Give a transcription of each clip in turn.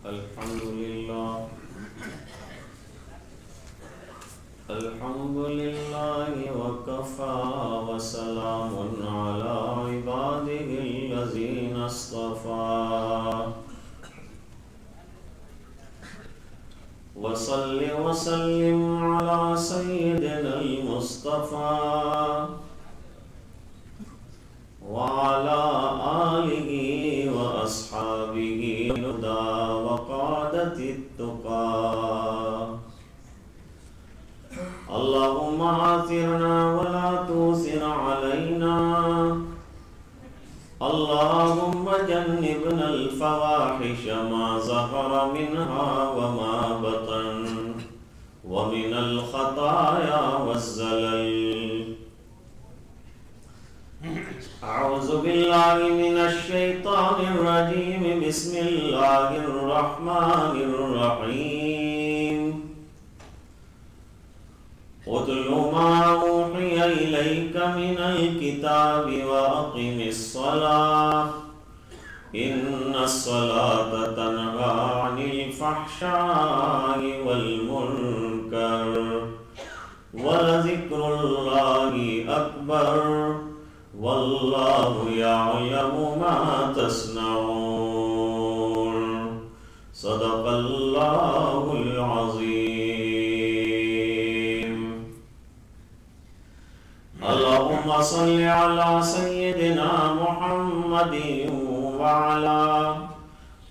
الحمد لله وكفى وسلام على عباده الذين اصطفى وصل وسلم على سيدنا المصطفى وعلى آله وأصحابه الهدى وقادة التقى اللهم آثرنا ولا تؤثر علينا اللهم جنبنا الفواحش ما ظهر منها وما بطن ومن الخطايا والزلل أعوذ بالله من الشيطان الرجيم بسم الله الرحمن الرحيم اتل ما أوحي إليك من الكتاب وأقم الصلاة إن الصلاة تنهى عن الفحشاء والمنكر ولذكر الله أكبر والله يعلم ما تصنعون صدق الله العظيم. اللهم صل على سيدنا محمد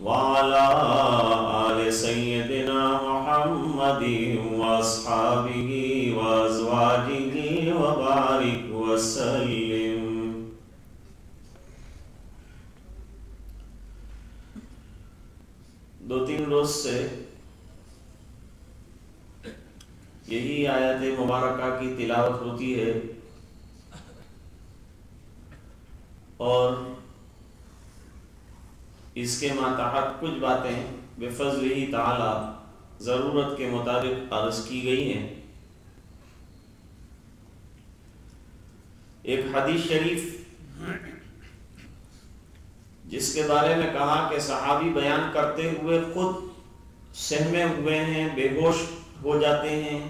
وعلى آل سيدنا محمد وأصحابه وأزواجه وبارك وسلم. دو تین روز سے یہی آیت مبارکہ کی تلاوت ہوتی ہے اور اس کے ماتحت کچھ باتیں بفضلہ تعالی ضرورت کے مطابق عرض کی گئی ہیں. ایک حدیث شریف جس کے بارے میں کہا کہ صحابی بیان کرتے ہوئے خود سہمے ہوئے ہیں، بے ہوش ہو جاتے ہیں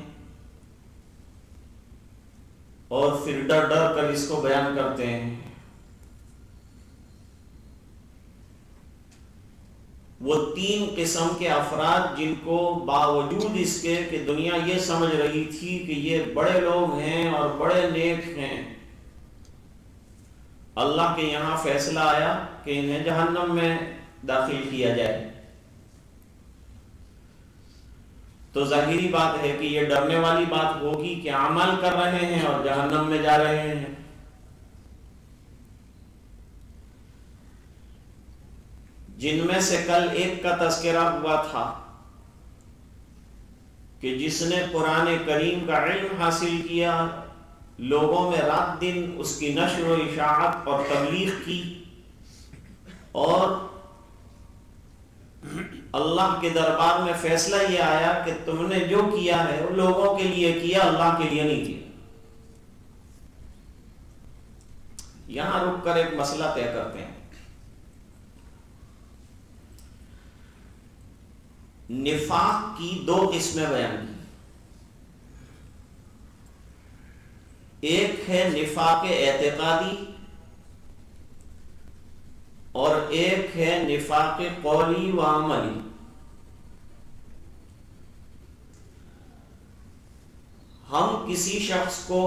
اور پھر ڈر ڈر کر اس کو بیان کرتے ہیں. وہ تین قسم کے افراد جن کو باوجود اس کے کہ دنیا یہ سمجھ رہی تھی کہ یہ بڑے لوگ ہیں اور بڑے نیک ہیں، اللہ کے یہاں فیصلہ آیا کہ انہیں جہنم میں داخل کیا جائے، تو ظاہری بات ہے کہ یہ ڈرنے والی بات ہوگی کہ عمل کر رہے ہیں اور جہنم میں جا رہے ہیں. جن میں سے کل ایک کا تذکرہ ہوا تھا کہ جس نے قرآن کریم کا علم حاصل کیا، لوگوں میں رات دن اس کی نشر و اشاعت اور تبلیغ کی، اور اللہ کے دربار میں فیصلہ یہ آیا کہ تم نے جو کیا ہے وہ لوگوں کے لیے کیا، اللہ کے لیے نہیں کیا. یہاں رک کر ایک مسئلہ طے کرتے ہیں. نفاق کی دو قسمیں بیان کی. ایک ہے نفاق اعتقادی اور ایک ہے نفاق قولی و عملی. ہم کسی شخص کو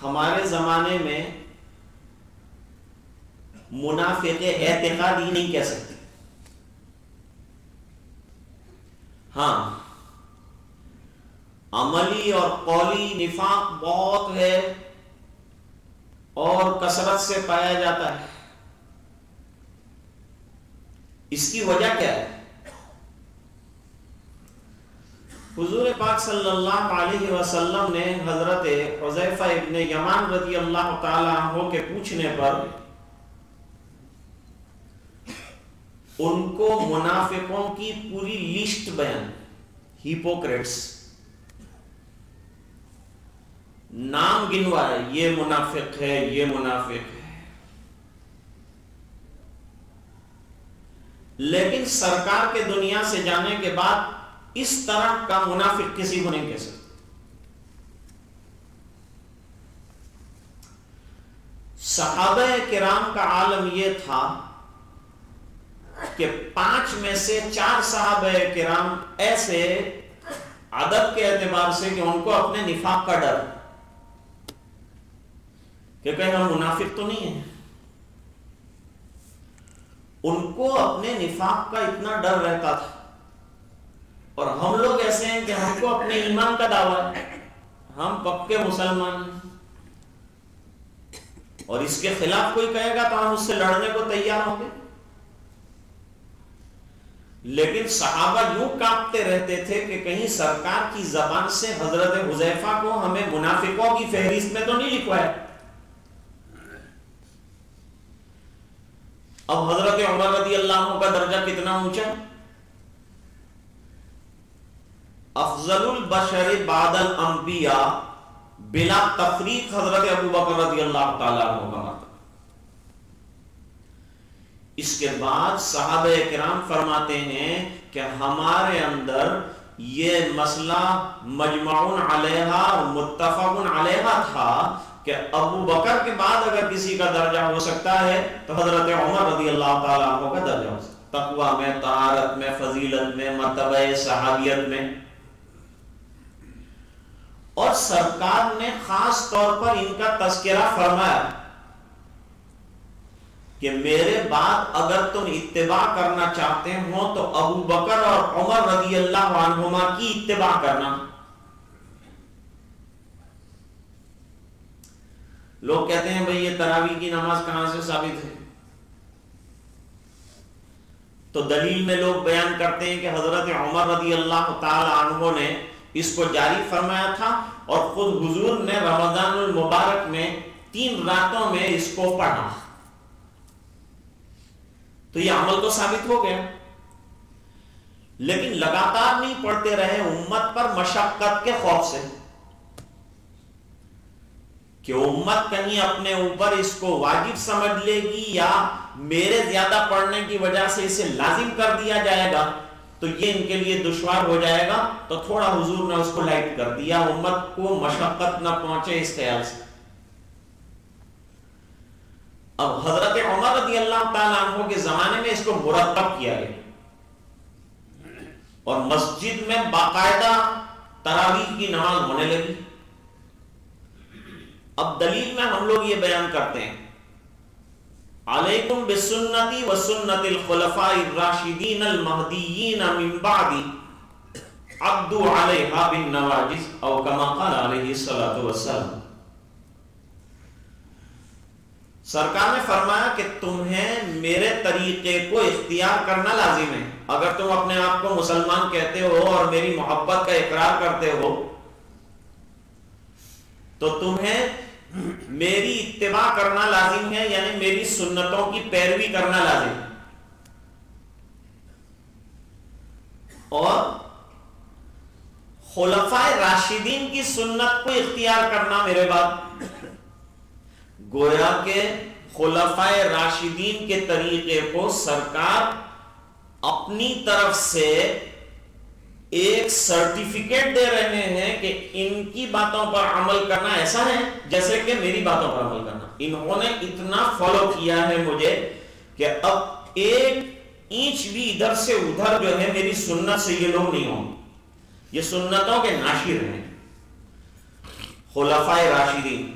ہمارے زمانے میں منافق اعتقادی نہیں کہہ سکتے. ہاں، عملی اور قولی نفاق بہت ہے اور کثرت سے پایا جاتا ہے. اس کی وجہ کیا ہے؟ حضور پاک صلی اللہ علیہ وسلم نے حضرت حذیفہ ابن یمان رضی اللہ تعالی عنہ کے پوچھنے پر ان کو منافقوں کی پوری لسٹ بیان، ہیپوکریٹس نام گنوائے، یہ منافق ہے، یہ منافق ہے. لیکن سرکار کے دنیا سے جانے کے بعد اس طرح کا منافق کسی کو نہیں کہہ سکتے. صحابہ کرام کا عالم یہ تھا کہ 5 میں سے 4 صحابہ کرام ایسے عدد کے اعتبار سے کہ ان کو اپنے نفاق کا ڈر کہ کہیں ہم منافق تو نہیں ہیں. ان کو اپنے نفاق کا اتنا ڈر رہتا تھا. اور ہم لوگ ایسے ہیں کہ ہم کو اپنے ایمان کا دعویٰ ہے, ہم پکے مسلمان ہیں, اور اس کے خلاف کوئی کہے گا تو ہم اس سے لڑنے کو تیار ہوں گے. لیکن صحابہ یوں کانپتے رہتے تھے کہ کہیں سرکار کی زبان سے حضرت حذیفہ کو ہمیں منافقوں کی فہرست میں تو نہیں لکھوایا. اب حضرت عمر رضی اللہ عنہ کا درجہ کتنا اونچا, افضل البشر بعد الانبیاء بلا تفریق حضرت ابو بکر رضی اللہ تعالیٰ عنہ کا مرتبہ. اس کے بعد صحابہ کرام فرماتے ہیں کہ ہمارے اندر یہ مسئلہ مجمعون علیہا متفقون علیہا تھا کہ ابو بکر کے بعد اگر کسی کا درجہ ہو سکتا ہے تو حضرت عمر رضی اللہ تعالیٰ عنہ کا درجہ ہو سکتا ہے, تقویٰ میں, طہارت میں, فضیلت میں, مرتبہ صحابیت میں. اور سرکار نے خاص طور پر ان کا تذکرہ فرمایا کہ میرے بعد اگر تم اتباع کرنا چاہتے ہو تو ابو بکر اور عمر رضی اللہ عنہما کی اتباع کرنا. لوگ کہتے ہیں بھئی یہ تراویح کی نماز کہاں سے ثابت ہے؟ تو دلیل میں لوگ بیان کرتے ہیں کہ حضرت عمر رضی اللہ تعالی عنہ نے اس کو جاری فرمایا تھا, اور خود حضور نے رمضان المبارک میں 3 راتوں میں اس کو پڑھا, تو یہ عمل تو ثابت ہو گیا. لیکن لگاتار نہیں پڑھتے رہے امت پر مشقت کے خوف سے کہ امت کہیں اپنے اوپر اس کو واجب سمجھ لے گی یا میرے زیادہ پڑھنے کی وجہ سے اسے لازم کر دیا جائے گا تو یہ ان کے لیے دشوار ہو جائے گا, تو تھوڑا حضور نے اس کو لائٹ کر دیا, امت کو مشقت نہ پہنچے اس خیال سے. اب حضرت عمر رضی اللہ تعالیٰ عنہ کے زمانے میں اس کو مرتب کیا گیا اور مسجد میں باقاعدہ تراویح کی نماز ہونے لگی. اب دلیل میں ہم لوگ یہ بیان کرتے ہیں علیکم بسنتی و سنت الخلفاء الراشدین المہدیین من بعدی عضوا علیہا بالنواجذ او کما قال علیہ الصلوۃ والسلام. سرکار نے فرمایا کہ تمہیں میرے طریقے کو اختیار کرنا لازم ہے. اگر تم اپنے آپ کو مسلمان کہتے ہو اور میری محبت کا اقرار کرتے ہو تو تمہیں میری اتباع کرنا لازم ہے, یعنی میری سنتوں کی پیروی کرنا لازم ہے. اور خلفائے راشدین کی سنت کو اختیار کرنا میرے بعد, گویا کہ خلفائے راشدین کے طریقے کو سرکار اپنی طرف سے ایک سرٹیفکیٹ دے رہے ہیں کہ ان کی باتوں پر عمل کرنا ایسا ہے جیسے کہ میری باتوں پر عمل کرنا. انہوں نے اتنا فالو کیا ہے مجھے کہ اب 1 انچ بھی ادھر سے ادھر جو ہے میری سنت سے یہ لوگ نہیں ہوں, یہ سنتوں کے ناشر ہیں خلفائے راشدین.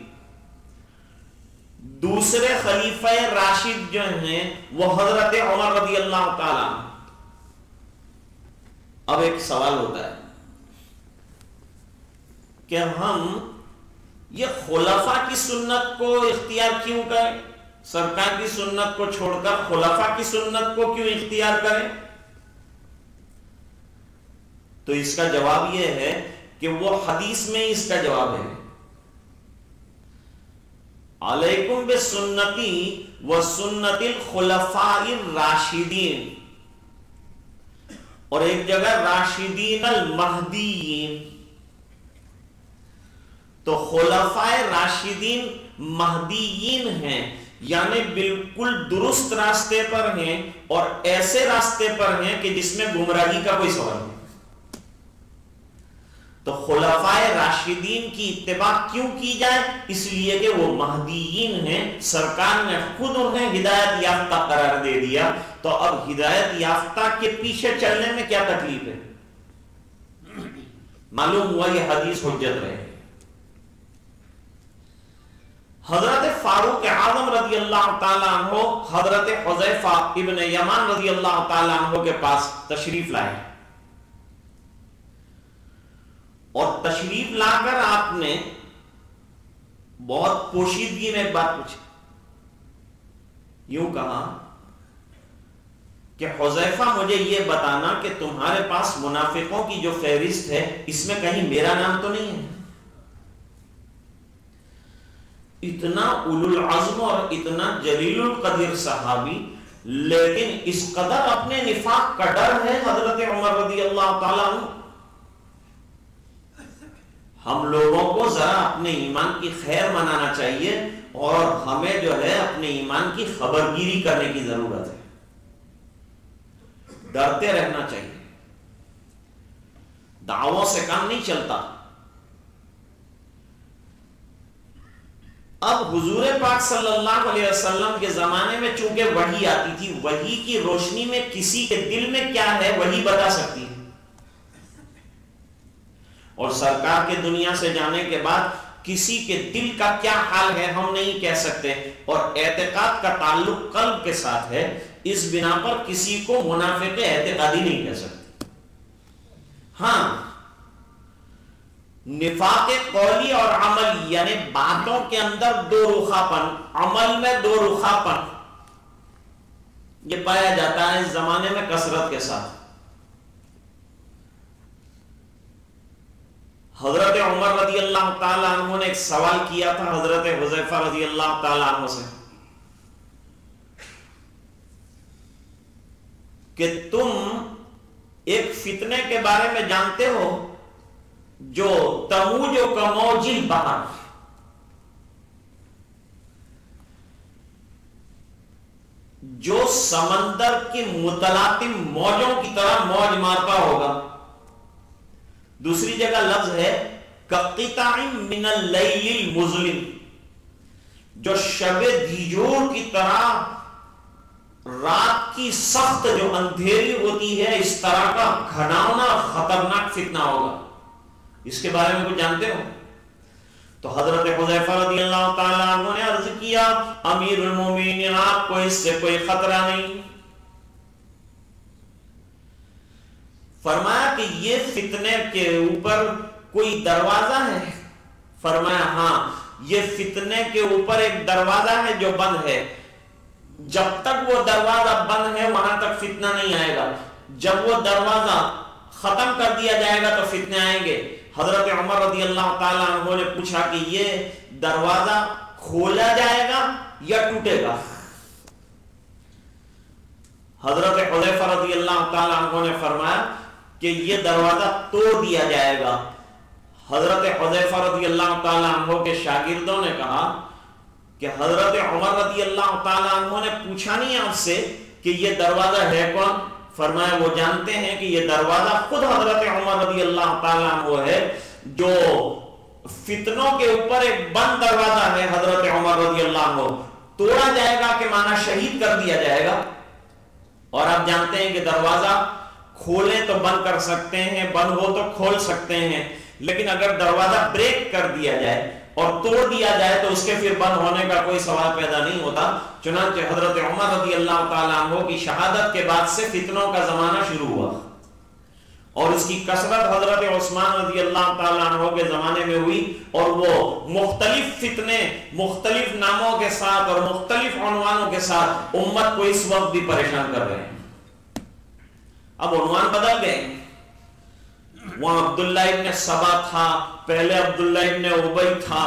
دوسرے خلیفہ راشد جو ہیں وہ حضرت عمر رضی اللہ تعالی عنہ. اب ایک سوال ہوتا ہے کہ ہم یہ خلفاء کی سنت کو اختیار کیوں کریں, سرکار کی سنت کو چھوڑ کر خلفاء کی سنت کو کیوں اختیار کریں؟ تو اس کا جواب یہ ہے کہ وہ حدیث میں اس کا جواب ہے علیکم بسنتی و سنت الخلفاء الراشدین, اور ایک جگہ راشدین المہدیین. تو خلفائے راشدین مہدیین ہیں یعنی بالکل درست راستے پر ہیں اور ایسے راستے پر ہیں کہ جس میں گمراہی کا کوئی سوال نہیں. تو خلفائے راشدین کی اتباع کیوں کی جائے؟ اس لیے کہ وہ مہدیین ہیں، سرکار نے خود انہیں ہدایت یافتہ قرار دے دیا. تو اب ہدایت یافتہ کے پیچھے چلنے میں کیا تکلیف ہے؟ معلوم ہوا یہ حدیث حجت رہے. حضرت فاروق اعظم رضی اللہ تعالیٰ عنہ حضرت حذیفہ ابن یمان رضی اللہ تعالیٰ عنہ کے پاس تشریف لائے اور تشریف لا کر آپ نے بہت پوشیدگی میں ایک بات پوچھی. یوں کہا کہ حذیفہ مجھے یہ بتانا کہ تمہارے پاس منافقوں کی جو فہرست ہے اس میں کہیں میرا نام تو نہیں ہے؟ اتنا اولو العزم اور اتنا جلیل القدر صحابی، لیکن اس قدر اپنے نفاق کا ڈر ہے حضرت عمر رضی اللہ تعالیٰ عنہ. ہم لوگوں کو ذرا اپنے ایمان کی خیر منانا چاہیے اور ہمیں جو ہے اپنے ایمان کی خبرگیری کرنے کی ضرورت ہے. ڈرتے رہنا چاہیے، دعووں سے کام نہیں چلتا. اب حضور پاک صلی اللہ علیہ وسلم کے زمانے میں چونکہ وحی آتی تھی، وحی کی روشنی میں کسی کے دل میں کیا ہے وحی بتا سکتی ہے، اور سرکار کے دنیا سے جانے کے بعد کسی کے دل کا کیا حال ہے ہم نہیں کہہ سکتے، اور اعتقاد کا تعلق قلب کے ساتھ ہے. اس بنا پر کسی کو منافق اعتقادی نہیں کہہ سکتے. ہاں، نفاق قولی اور عملی یعنی باتوں کے اندر دو رخاپن، عمل میں دو رخاپن، یہ پایا جاتا ہے اس زمانے میں کثرت کے ساتھ. حضرت عمر رضی اللہ تعالیٰ عنہ نے ایک سوال کیا تھا حضرت حذیفہ رضی اللہ تعالیٰ عنہ سے کہ تم ایک فتنے کے بارے میں جانتے ہو جو تموج و کموج البحر، جو سمندر کی متلاطم موجوں کی طرح موج مارتا ہوگا. دوسری جگہ لفظ ہے کقطع من اللیل المظلم، جو شب دیجور کی طرح رات کی سخت جو اندھیری ہوتی ہے اس طرح کا گھناؤنا خطرناک فتنہ ہوگا. اس کے بارے میں کچھ جانتے ہو؟ تو حضرت حذیفہ رضی اللہ تعالیٰ عنہ نے عرض کیا امیر المومنین آپ کو اس سے کوئی خطرہ نہیں. فرمایا کہ یہ فتنے کے اوپر کوئی دروازہ ہے؟ فرمایا ہاں، یہ فتنے کے اوپر ایک دروازہ ہے جو بند ہے. جب تک وہ دروازہ بند ہے وہاں تک فتنہ نہیں آئے گا، جب وہ دروازہ ختم کر دیا جائے گا تو فتنے آئیں گے. حضرت عمر رضی اللہ تعالیٰ عنہ نے پوچھا کہ یہ دروازہ کھولا جائے گا یا ٹوٹے گا؟ حضرت حذیفہ رضی اللہ تعالیٰ عنہ نے فرمایا کہ یہ دروازہ توڑ دیا جائے گا. حضرت حذیفہ رضی اللہ تعالیٰ عنہ کے شاگردوں نے کہا کہ حضرت عمر رضی اللہ تعالیٰ عنہ نے پوچھا نہیں آپ سے کہ یہ دروازہ ہے کون؟ فرمایا وہ جانتے ہیں کہ یہ دروازہ خود حضرت عمر رضی اللہ تعالیٰ عنہ ہے، جو فتنوں کے اوپر ایک بند دروازہ ہے. حضرت عمر رضی اللہ عنہ توڑا جائے گا کہ مانا شہید کر دیا جائے گا. اور آپ جانتے ہیں کہ دروازہ کھولیں تو بند کر سکتے ہیں، بند ہو تو کھول سکتے ہیں، لیکن اگر دروازہ بریک کر دیا جائے اور توڑ دیا جائے تو اس کے پھر بند ہونے کا کوئی سوال پیدا نہیں ہوتا. چنانچہ حضرت عمر رضی اللہ تعالیٰ عنہ کی شہادت کے بعد سے فتنوں کا زمانہ شروع ہوا اور اس کی کثرت حضرت عثمان رضی اللہ تعالیٰ عنہ کے زمانے میں ہوئی، اور وہ مختلف فتنے مختلف ناموں کے ساتھ اور مختلف عنوانوں کے ساتھ امت کو اس وقت بھی پریشان کر رہے ہیں. اب عنوان بدل گئے، وہاں عبداللہ ابن سبا تھا، پہلے عبداللہ ابن ابی تھا،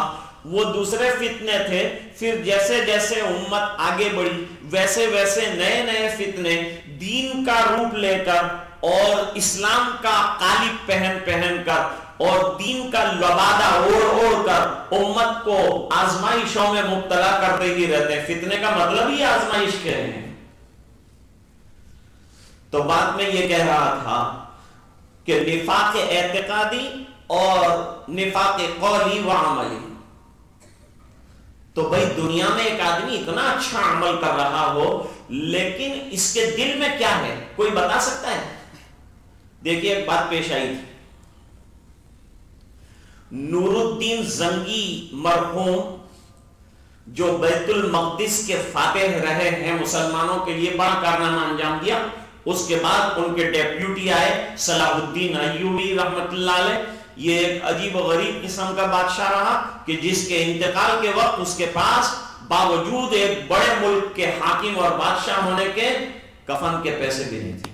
وہ دوسرے فتنے تھے. پھر جیسے جیسے امت آگے بڑھی ویسے ویسے نئے نئے فتنے دین کا روپ لے کر اور اسلام کا قالب پہن کر اور دین کا لبادہ اوڑھ اوڑھ کر امت کو آزمائشوں میں مبتلا کرتے ہی رہتے ہیں. فتنے کا مطلب ہی آزمائش کے ہیں. تو بعد میں یہ کہہ رہا تھا کہ نفاق اعتقادی اور نفاق قولی و عملی. تو بھائی دنیا میں ایک آدمی اتنا اچھا عمل کر رہا ہو لیکن اس کے دل میں کیا ہے کوئی بتا سکتا ہے؟ دیکھیے ایک بات پیش آئی تھی. نور الدین زنگی مرحوم جو بیت المقدس کے فاتح رہے ہیں مسلمانوں کے لیے بڑا کارنامہ انجام دیا. اس کے بعد ان کے ڈیپیوٹی آئے صلاح الدین ایوبی رحمت اللہ علیہ. یہ ایک عجیب و غریب قسم کا بادشاہ رہا کہ جس کے انتقال کے وقت اس کے پاس باوجود ایک بڑے ملک کے حاکم اور بادشاہ ہونے کے کفن کے پیسے بھی نہیں تھے.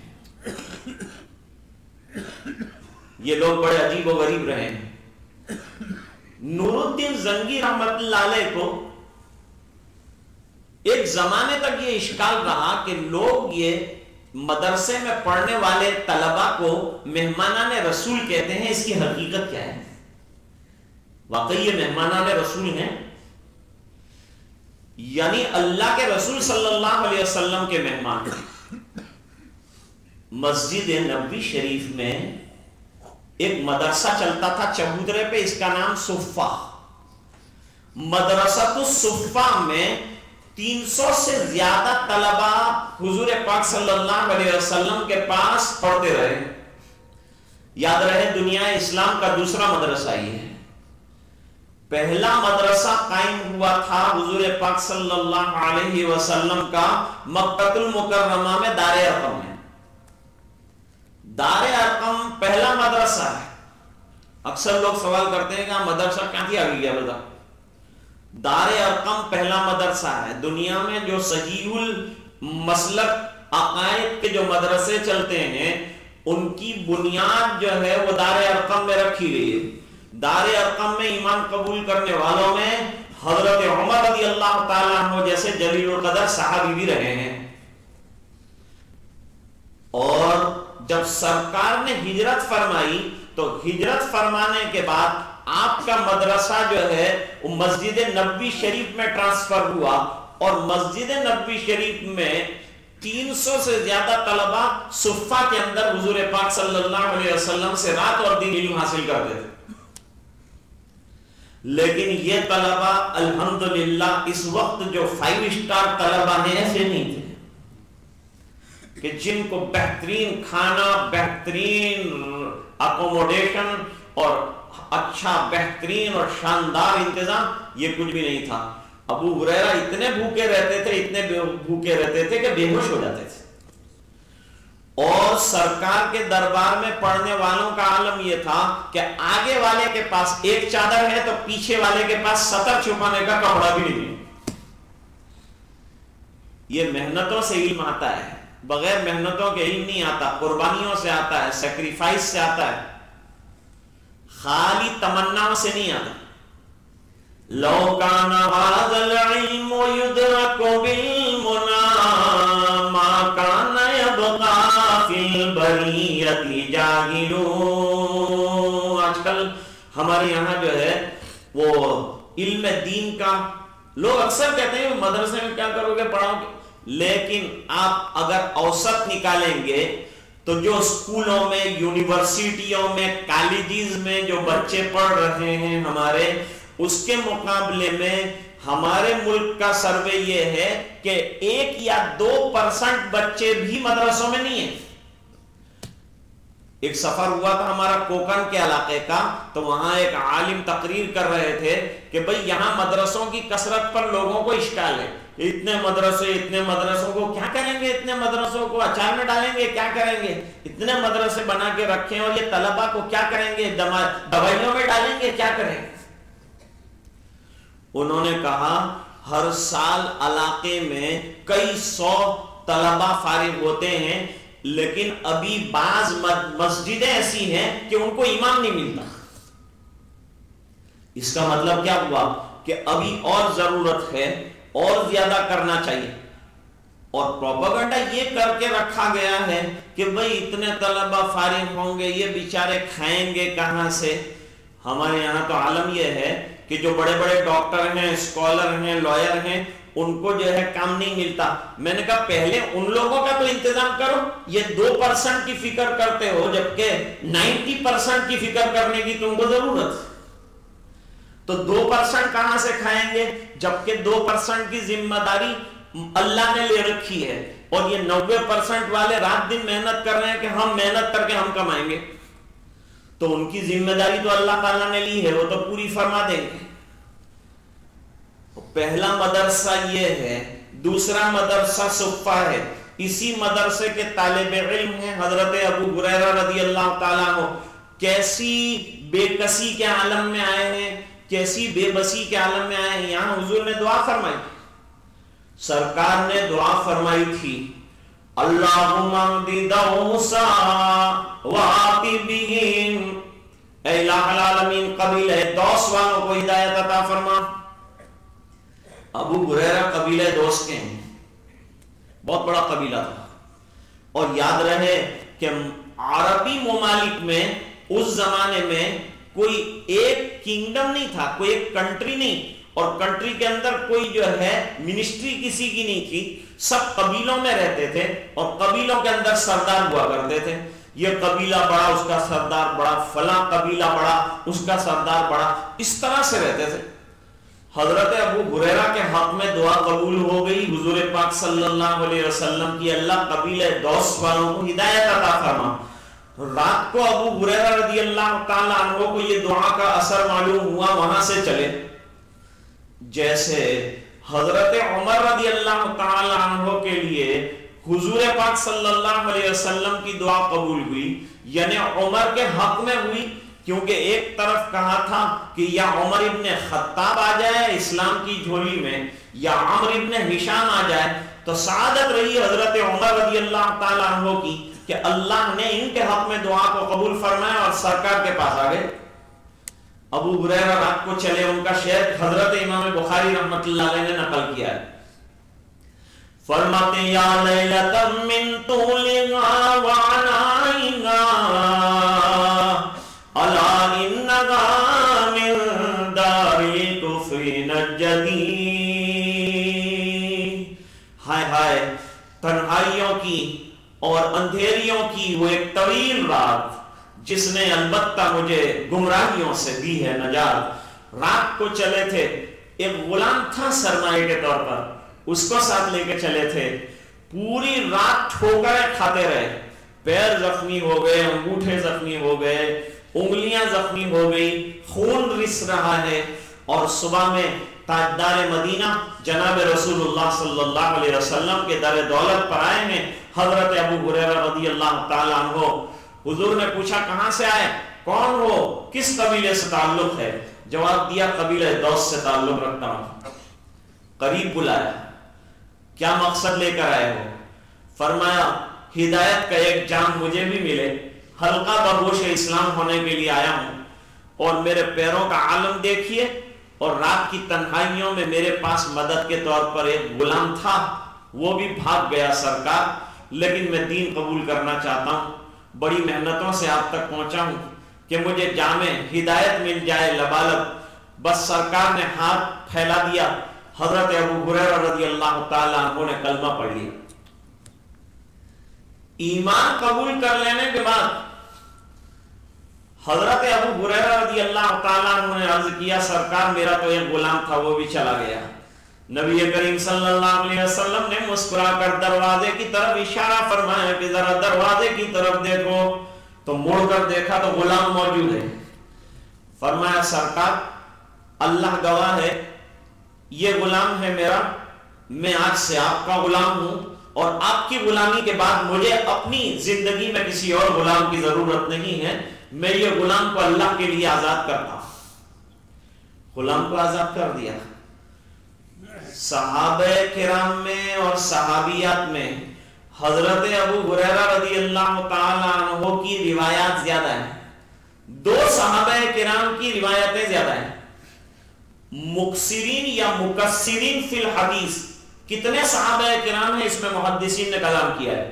یہ لوگ بڑے عجیب و غریب رہے ہیں. نور الدین زنگی رحمت اللہ علیہ کو ایک زمانے تک یہ اشکال رہا کہ لوگ یہ مدرسے میں پڑھنے والے طلباء کو مہمانان رسول کہتے ہیں. اس کی حقیقت کیا ہے؟ واقعی یہ مہمانان رسول ہیں یعنی اللہ کے رسول صلی اللہ علیہ وسلم کے مہمان. مسجد نبوی شریف میں ایک مدرسہ چلتا تھا چبوترے پہ, اس کا نام صفہ. مدرسۃ الصفہ میں 300 سے زیادہ طلباء حضور پاک صلی اللہ علیہ وسلم کے پاس پڑھتے رہے. یاد رہے دنیا اسلام کا دوسرا مدرسہ یہ ہے. پہلا مدرسہ قائم ہوا تھا حضور پاک صلی اللہ علیہ وسلم کا مکہ المکرمہ میں دار ارقم میں. دار ارقم پہلا مدرسہ ہے. اکثر لوگ سوال کرتے ہیں کہ مدرسہ کہاں تھی آگے گیا بتا. دار ارقم پہلا مدرسہ ہے. دنیا میں جو صحیح المسلک عقائد کے جو مدرسے چلتے ہیں ان کی بنیاد جو ہے وہ دار ارقم میں رکھی گئی ہے. دار ارقم میں ایمان قبول کرنے والوں میں حضرت عمر رضی اللہ تعالیٰ عنہ جیسے جلیل القدر صحابی بھی رہے ہیں. اور جب سرکار نے ہجرت فرمائی تو ہجرت فرمانے کے بعد آپ کا مدرسہ جو ہے وہ مسجد نبوی شریف میں ٹرانسفر ہوا اور مسجد نبوی شریف میں 300 سے زیادہ طلباء صفہ کے اندر حضور پاک صلی اللہ علیہ وسلم سے رات اور دن علم حاصل کرتے تھے. لیکن یہ طلباء الحمدللہ اس وقت جو 5 اسٹار طلباء ہیں ایسے نہیں تھے کہ جن کو بہترین کھانا, بہترین اکوموڈیشن اور اچھا بہترین اور شاندار انتظام, یہ کچھ بھی نہیں تھا. ابو ہریرہ اتنے بھوکے رہتے تھے, اتنے بھوکے رہتے تھے کہ بے ہوش ہو جاتے تھے. اور سرکار کے دربار میں پڑھنے والوں کا عالم یہ تھا کہ آگے والے کے پاس ایک چادر ہے تو پیچھے والے کے پاس سطر چھپانے کا کپڑا بھی نہیں. یہ محنتوں سے علم آتا ہے, بغیر محنتوں کے علم نہیں آتا. قربانیوں سے آتا ہے, سیکریفائس سے آتا ہے, خالی تمناؤں سے نہیں آتا. لو کان ھذا العلم یدرک بالمنی ما کان یبقى فی البریۃ جاہل. آج کل ہمارے یہاں جو ہے وہ علم دین کا لوگ اکثر کہتے ہیں مدرسے میں کیا کرو گے, پڑھاؤ گے, لیکن آپ اگر اوسط نکالیں گے تو جو اسکولوں میں, یونیورسٹیوں میں, کالجز میں جو بچے پڑھ رہے ہیں ہمارے, اس کے مقابلے میں ہمارے ملک کا سروے یہ ہے کہ 1 یا 2% بچے بھی مدرسوں میں نہیں ہیں. ایک سفر ہوا تھا ہمارا کوکن کے علاقے کا, تو وہاں ایک عالم تقریر کر رہے تھے کہ بھئی یہاں مدرسوں کی کثرت پر لوگوں کو اشکال ہے. اتنے مدرسوں کو کیا کریں گے, اتنے مدرسوں کو اچار میں ڈالیں گے, کیا کریں گے, اتنے مدرسے بنا کے رکھیں اور یہ طلباء کو کیا کریں گے, دوائیوں میں ڈالیں گے, کیا کریں گے. انہوں نے کہا ہر سال علاقے میں کئی 100 طلباء فارغ ہوتے ہیں, لیکن ابھی بعض مسجدیں ایسی ہیں کہ ان کو امام نہیں ملتا. اس کا مطلب کیا ہوا کہ ابھی اور ضرورت ہے, اور زیادہ کرنا چاہیے. اور پروپیگنڈا یہ کر کے رکھا گیا ہے کہ بھئی اتنے طلباء فارغ ہوں گے, یہ بیچارے کھائیں گے کہاں سے. ہمارے یہاں تو عالم یہ ہے کہ جو بڑے بڑے ڈاکٹر ہیں، اسکالر ہیں، لائر ہیں، ان کو جو ہے کام نہیں ملتا. میں نے کہا پہلے ان لوگوں کا تو انتظام کرو. یہ 2% کی فکر کرتے ہو جبکہ 90% کی فکر کرنے کی تم کو ضرورت. تو 2% کہاں سے کھائیں گے جبکہ 2% کی ذمہ داری اللہ نے لے رکھی ہے، اور یہ 90% والے رات دن محنت کر رہے ہیں کہ ہم محنت کر کے ہم کمائیں گے. تو ان کی ذمہ داری تو اللہ تعالیٰ نے لی ہے، وہ تو پوری فرما دیں گے. پہلا مدرسہ یہ ہے. دوسرا مدرسہ صفہ ہے. اسی مدرسے کے طالب علم ہیں حضرت ابو ہریرہ رضی اللہ تعالیٰ عنہ. کیسی بے کسی کے عالم میں آئے ہیں، کیسی بے بسی کے عالم میں آئے ہیں. یہاں حضور نے دعا فرمائی، سرکار نے دعا فرمائی تھی، اللہم اہد دوسا وآتی بہم، اے الہ العالمین قبیلہ دوس والوں کو ہدایت عطا فرما. ابو ہریرہ قبیلہ دوس کے ہیں، بہت بڑا قبیلہ تھا. اور یاد رہے کہ عربی ممالک میں اس زمانے میں کوئی ایک کنگڈم نہیں تھا، کوئی ایک کنٹری نہیں، اور کنٹری کے اندر کوئی جو ہے منسٹری کسی کی نہیں تھی. سب قبیلوں میں رہتے تھے اور قبیلوں کے اندر سردار ہوا کرتے تھے. یہ قبیلہ بڑا، اس کا سردار بڑا، فلاں قبیلہ بڑا، اس کا سردار بڑا، اس طرح سے رہتے تھے. حضرت ابو ہریرہ کے حق میں دعا قبول ہو گئی. حضور پاک صلی اللہ علیہ وسلم کی اللہ قبیلہ دوس والوں کو ہدایت عطا فرما. رات کو ابو ہریرہ رضی اللہ تعالیٰ عنہ کو یہ دعا کا اثر معلوم ہوا، وہاں سے چلے. جیسے حضرت عمر رضی اللہ تعالیٰ عنہ کے لیے حضور پاک صلی اللہ علیہ وسلم کی دعا قبول ہوئی، یعنی عمر کے حق میں ہوئی، کیونکہ ایک طرف کہا تھا کہ یا عمر ابن خطاب آ جائے اسلام کی جھولی میں یا عمر ابن ہشام آ جائے. تو سعادت رہی حضرت عمر رضی اللہ تعالیٰ عنہ کی کہ اللہ نے ان کے حق میں دعا کو قبول فرمایا اور سرکار کے پاس آ گئے. ابو ہریرہ رات کو چلے. ان کا شیخ حضرت امام بخاری رحمۃ اللہ علیہ نے نقل کیا ہے، فرماتے یا لیلۃ من طولها وعنائها الا انها من دار الكفر نجدی. ہائے ہائے، تنہائیوں کی اور اندھیریوں کی وہ ایک طویل رات جس نے البتہ مجھے گمراہیوں سے دی ہے نجات. رات کو چلے تھے، ایک غلام تھا سرمایہ کے طور پر، اس کو ساتھ لے کے چلے تھے. پوری رات ٹھوکریں کھاتے رہے، پیر زخمی ہو گئے، انگوٹھے زخمی ہو گئے، انگلیاں زخمی ہو گئی، خون رس رہا ہے. اور صبح میں تاجدار مدینہ جناب رسول اللہ صلی اللہ علیہ وسلم کے در دولت پر آئے ہیں حضرت ابو ہریرہ رضی اللہ تعالیٰ عنہ. حضور نے پوچھا کہاں سے آئے، کون ہو، کس قبیلے سے تعلق ہے؟ جواب دیا قبیلہ دوس سے تعلق رکھتا ہوں. قریب بلایا، کیا مقصد لے کر آئے ہو؟ فرمایا ہدایت کا ایک جام مجھے بھی ملے، حلقہ بگوش اسلام ہونے کے لیے آیا ہوں. اور میرے پیروں کا عالم دیکھیے، اور رات کی تنہائیوں میں میرے پاس مدد کے طور پر ایک غلام تھا، وہ بھی بھاگ گیا سرکار، لیکن میں دین قبول کرنا چاہتا ہوں. بڑی محنتوں سے آپ تک پہنچا ہوں کہ مجھے جامع ہدایت مل جائے لبالب. بس سرکار نے ہاتھ پھیلا دیا، حضرت ابو ہریرہ رضی اللہ تعالیٰ عنہ نے کلمہ پڑھ لیا. ایمان قبول کر لینے کے بعد حضرت ابو ہریرہ رضی اللہ تعالیٰ عنہ نے عرض کیا سرکار میرا تو ایک غلام تھا وہ بھی چلا گیا. نبی کریم صلی اللہ علیہ وسلم نے مسکرا کر دروازے کی طرف اشارہ فرمایا کہ ذرا دروازے کی طرف دیکھو. تو مڑ کر دیکھا تو غلام موجود ہے. فرمایا سرکار اللہ گواہ ہے یہ غلام ہے میرا، میں آج سے آپ کا غلام ہوں، اور آپ کی غلامی کے بعد مجھے اپنی زندگی میں کسی اور غلام کی ضرورت نہیں ہے. میں یہ غلام کو اللہ کے لیے آزاد کرتا ہوں. غلام کو آزاد کر دیا. صحابہ کرام میں اور صحابیات میں حضرت ابو ہریرہ رضی اللہ تعالی عنہ کی روایات زیادہ ہیں. 2 صحابہ کرام کی روایتیں زیادہ ہیں. مکثرین یا مکثرین فی الحدیث کتنے صحابہ کرام ہیں اس میں محدثین نے کلام کیا ہے،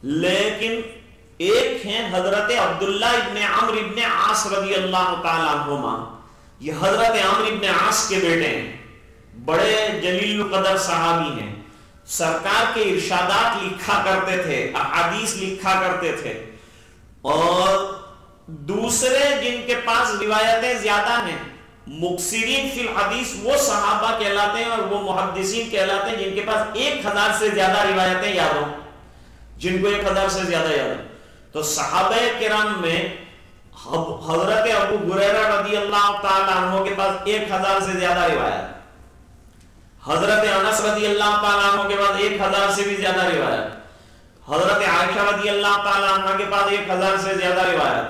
لیکن ایک ہیں حضرت عبداللہ ابن عمرو ابن عاص رضی اللہ تعالیٰ عنہما، یہ حضرت عمرو ابن عاص کے بیٹے ہیں، بڑے جلیل القدر صحابی ہیں، سرکار کے ارشادات لکھا کرتے تھے، احادیث لکھا کرتے تھے، اور دوسرے جن کے پاس روایتیں زیادہ ہیں، مکثرین فی الحدیث، وہ صحابہ کہلاتے ہیں اور وہ محدثین کہلاتے ہیں جن کے پاس 1000 سے زیادہ روایتیں یاد ہوں، جن کو 1000 سے زیادہ یاد ہیں۔ تو صحابہ کرام میں حضرت ابو ہریرہ رضی اللہ تعالیٰ عنہ کے پاس 1000 سے زیادہ روایت، حضرت انس رضی اللہ تعالیٰ عنہ کے پاس 1000 سے بھی زیادہ روایت، حضرت عائشہ رضی اللہ تعالیٰ عنہ کے پاس 1000 سے زیادہ روایت،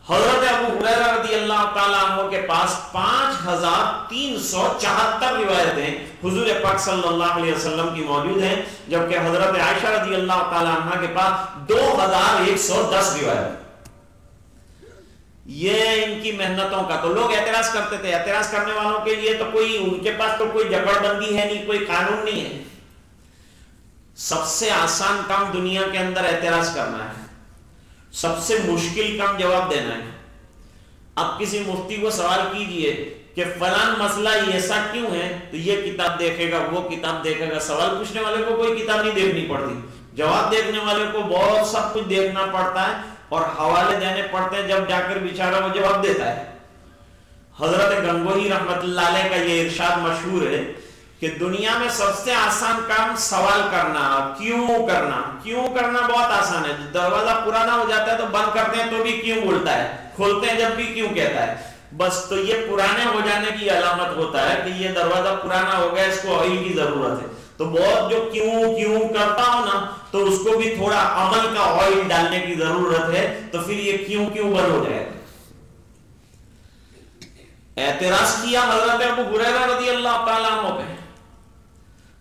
حضرت ابو ہریرہ رضی اللہ تعالیٰ عنہ کے پاس 5374 روایتیں حضور پاک صلی اللہ علیہ وسلم کی موجود ہیں، جبکہ حضرت عائشہ رضی اللہ تعالیٰ عنہ کے پاس 2110 روایت۔ یہ ان کی محنتوں کا، تو لوگ اعتراض کرتے تھے، اعتراض کرنے والوں کے لیے تو کوئی، ان کے پاس تو کوئی جبڑ بندی ہے نہیں، کوئی قانون نہیں ہے، سب سے آسان کام دنیا کے اندر اعتراض کرنا ہے، سب سے مشکل کام جواب دینا ہے۔ اب کسی مفتی کو سوال کیجئے کہ فلان مسئلہ ایسا کیوں ہے، تو یہ کتاب دیکھے گا، وہ کتاب دیکھے گا، سوال پوچھنے والے کو کوئی کتاب نہیں دیکھنی پڑتی، جواب دیکھنے والے کو بہت سب کچھ دیکھنا پڑتا ہے اور حوالے دینے پڑتے ہیں، جب جا کر بیچارہ وہ جواب دیتا ہے۔ حضرت گنگوہی رحمت اللہ علیہ کا یہ ارشاد مشہور ہے کہ دنیا میں سب سے آسان کام سوال کرنا، کیوں کرنا۔ کیوں کرنا بہت آسان ہے، دروازہ پرانا ہو جاتا ہے تو بند کرتے ہیں تو بھی کیوں بولتا ہے، کھولتے ہیں جب بھی کیوں کہتا ہے، بس تو یہ پرانے ہو جانے کی علامت ہوتا ہے کہ یہ دروازہ پرانا ہو گیا، اس کو آئل کی ضرورت ہے۔ تو بہت جو کیوں کرتا ہو نا، تو اس کو بھی تھوڑا عمل کا آئل ڈالنے کی ضرورت ہے، تو پھر یہ کیوں بند ہو جائے گا۔ اعتراض کیا حضرت ابو ہریرہ رضی اللہ تعالیٰ عنہ پہ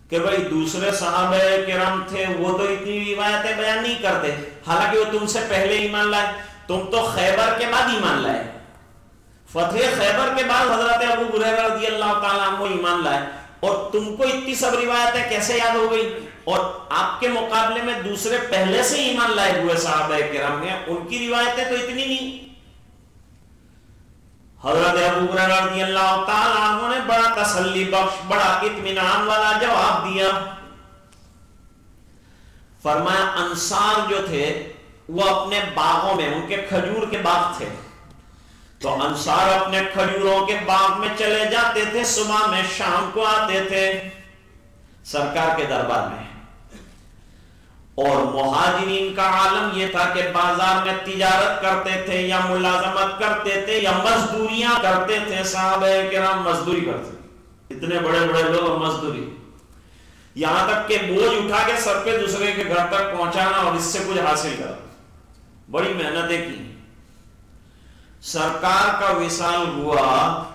کہ بھئی دوسرے صحابہ کرام تھے، وہ تو اتنی روایتیں بیان نہیں کرتے، حالانکہ وہ تم سے پہلے ایمان لائے، تم تو خیبر کے بعد ایمان لائے، فتح خیبر کے بعد حضرت ابو ہریرہ رضی اللہ تعالیٰ عنہ ایمان لائے، اور تم کو اتنی سب روایتیں کیسے یاد ہو گئی؟ اور آپ کے مقابلے میں دوسرے پہلے سے ایمان لائے ہوئے صحابہ کرام ہیں، ان کی روایتیں تو اتنی نہیں۔ حضرت ابو ہریرہ رضی اللہ تعالیٰ عنہ نے بڑا تسلی بخش، بڑا اطمینان والا جواب دیا، فرمایا انصار جو تھے وہ اپنے باغوں میں، ان کے کھجور کے باغ تھے، تو انصار اپنے کھجوروں کے باغ میں چلے جاتے تھے، صبح میں شام کو آتے تھے سرکار کے دربار میں، اور مہاجرین کا عالم یہ تھا کہ بازار میں تجارت کرتے تھے یا ملازمت کرتے تھے یا مزدوریاں کرتے تھے، صحابہ کرام مزدوری کرتے تھے، اتنے بڑے بڑے لوگ مزدوری، یہاں تک کہ بوجھ اٹھا کے سر پہ دوسرے کے گھر تک پہنچانا اور اس سے کچھ حاصل کرنا، بڑی محنتیں کی۔ سرکار کا وصال ہوا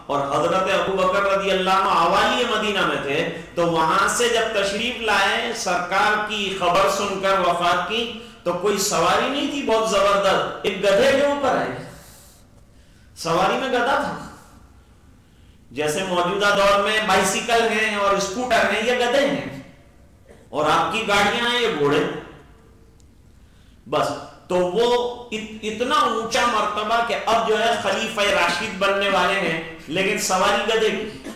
اور حضرت ابو بکر رضی اللہ عنہ اوالی مدینہ میں تھے، تو وہاں سے جب تشریف لائے سرکار کی خبر سن کر وفات کی، تو کوئی سواری نہیں تھی بہت زبردست، ایک گدھے کے اوپر آئے، سواری میں گدھا تھا، جیسے موجودہ دور میں بائسیکل ہیں اور اسکوٹر ہیں، یہ گدھے ہیں، اور آپ کی گاڑیاں ہیں یہ گھوڑے، بس۔ تو وہ اتنا اونچا مرتبہ کہ اب جو ہے خلیفہ راشد بننے والے ہیں، لیکن سواری گدھے کی۔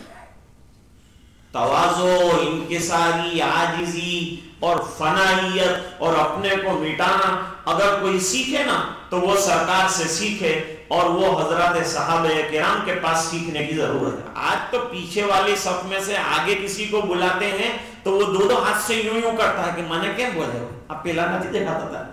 تواضع، انکساری، عاجزی اور فنائیت اور اپنے کو مٹانا اگر کوئی سیکھے نا تو وہ سرکار سے سیکھے، اور وہ حضرات صحابہ کرام کے پاس سیکھنے کی ضرورت ہے۔ آج تو پیچھے والی صف میں سے آگے کسی کو بلاتے ہیں تو وہ دو ہاتھ سے یوں کرتا ہے کہ میں نے کیا بولے ہو، اب پہلا نہ دکھاتا تھا،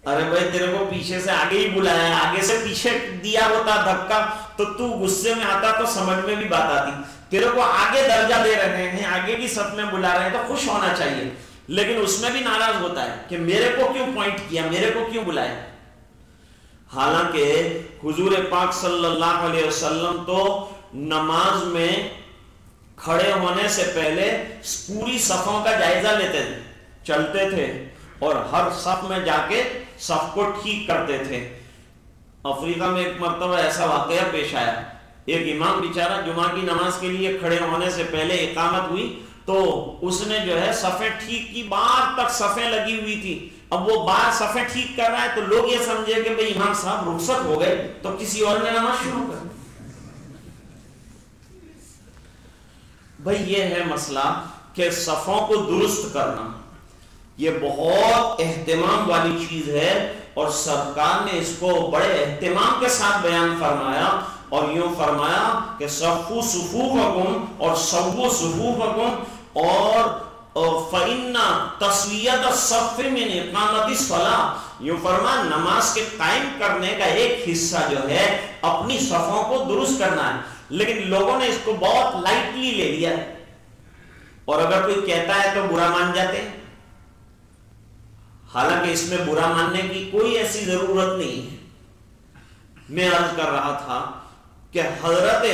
ارے بھائی تیرے کو پیچھے سے آگے ہی بلایا، آگے سے پیچھے دیا ہوتا دھکا تو غصے میں آتا تو سمجھ میں بھی بات آتی، تیرے کو آگے درجہ دے رہے ہیں، آگے کی صف میں بلا رہے ہیں تو خوش ہونا چاہیے، لیکن اس میں بھی ناراض ہوتا ہے کہ میرے کو کیوں پوائنٹ کیا، میرے کو کیوں بلایا۔ حالانکہ حضور پاک صلی اللہ علیہ وسلم تو نماز میں کھڑے ہونے سے پہلے پوری صفوں کا جائزہ لیتے تھے، چلتے تھے اور ہر صف میں جا کے صف کو ٹھیک کرتے تھے۔ افریقہ میں ایک مرتبہ ایسا واقعہ پیش آیا، ایک امام بیچارہ جمعہ کی نماز کے لیے کھڑے ہونے سے پہلے اقامت ہوئی تو اس نے جو ہے صفیں ٹھیک کی، باہر تک صفیں لگی ہوئی تھی، اب وہ باہر صفیں ٹھیک کر رہا ہے تو لوگ یہ سمجھے کہ بھئی امام صاحب رخصت ہو گئے تو کسی اور نے نماز شروع کر. بھئی یہ ہے مسئلہ کہ صفوں کو درست کرنا یہ بہت اہتمام والی چیز ہے، اور سرکار نے اس کو بڑے اہتمام کے ساتھ بیان فرمایا، اور یوں فرمایا کہ صفو صفوفکم اور سووا صفوفکم، اور فإن تسویۃ الصف من اقامت الصلاۃ، یوں فرمایا نماز کے قائم کرنے کا ایک حصہ جو ہے اپنی صفوں کو درست کرنا ہے. لیکن لوگوں نے اس کو بہت لائٹلی لے لیا ہے، اور اگر کوئی کہتا ہے تو برا مان جاتے ہیں، حالانکہ اس میں برا ماننے کی کوئی ایسی ضرورت نہیں ہے. میں عرض کر رہا تھا کہ حضرت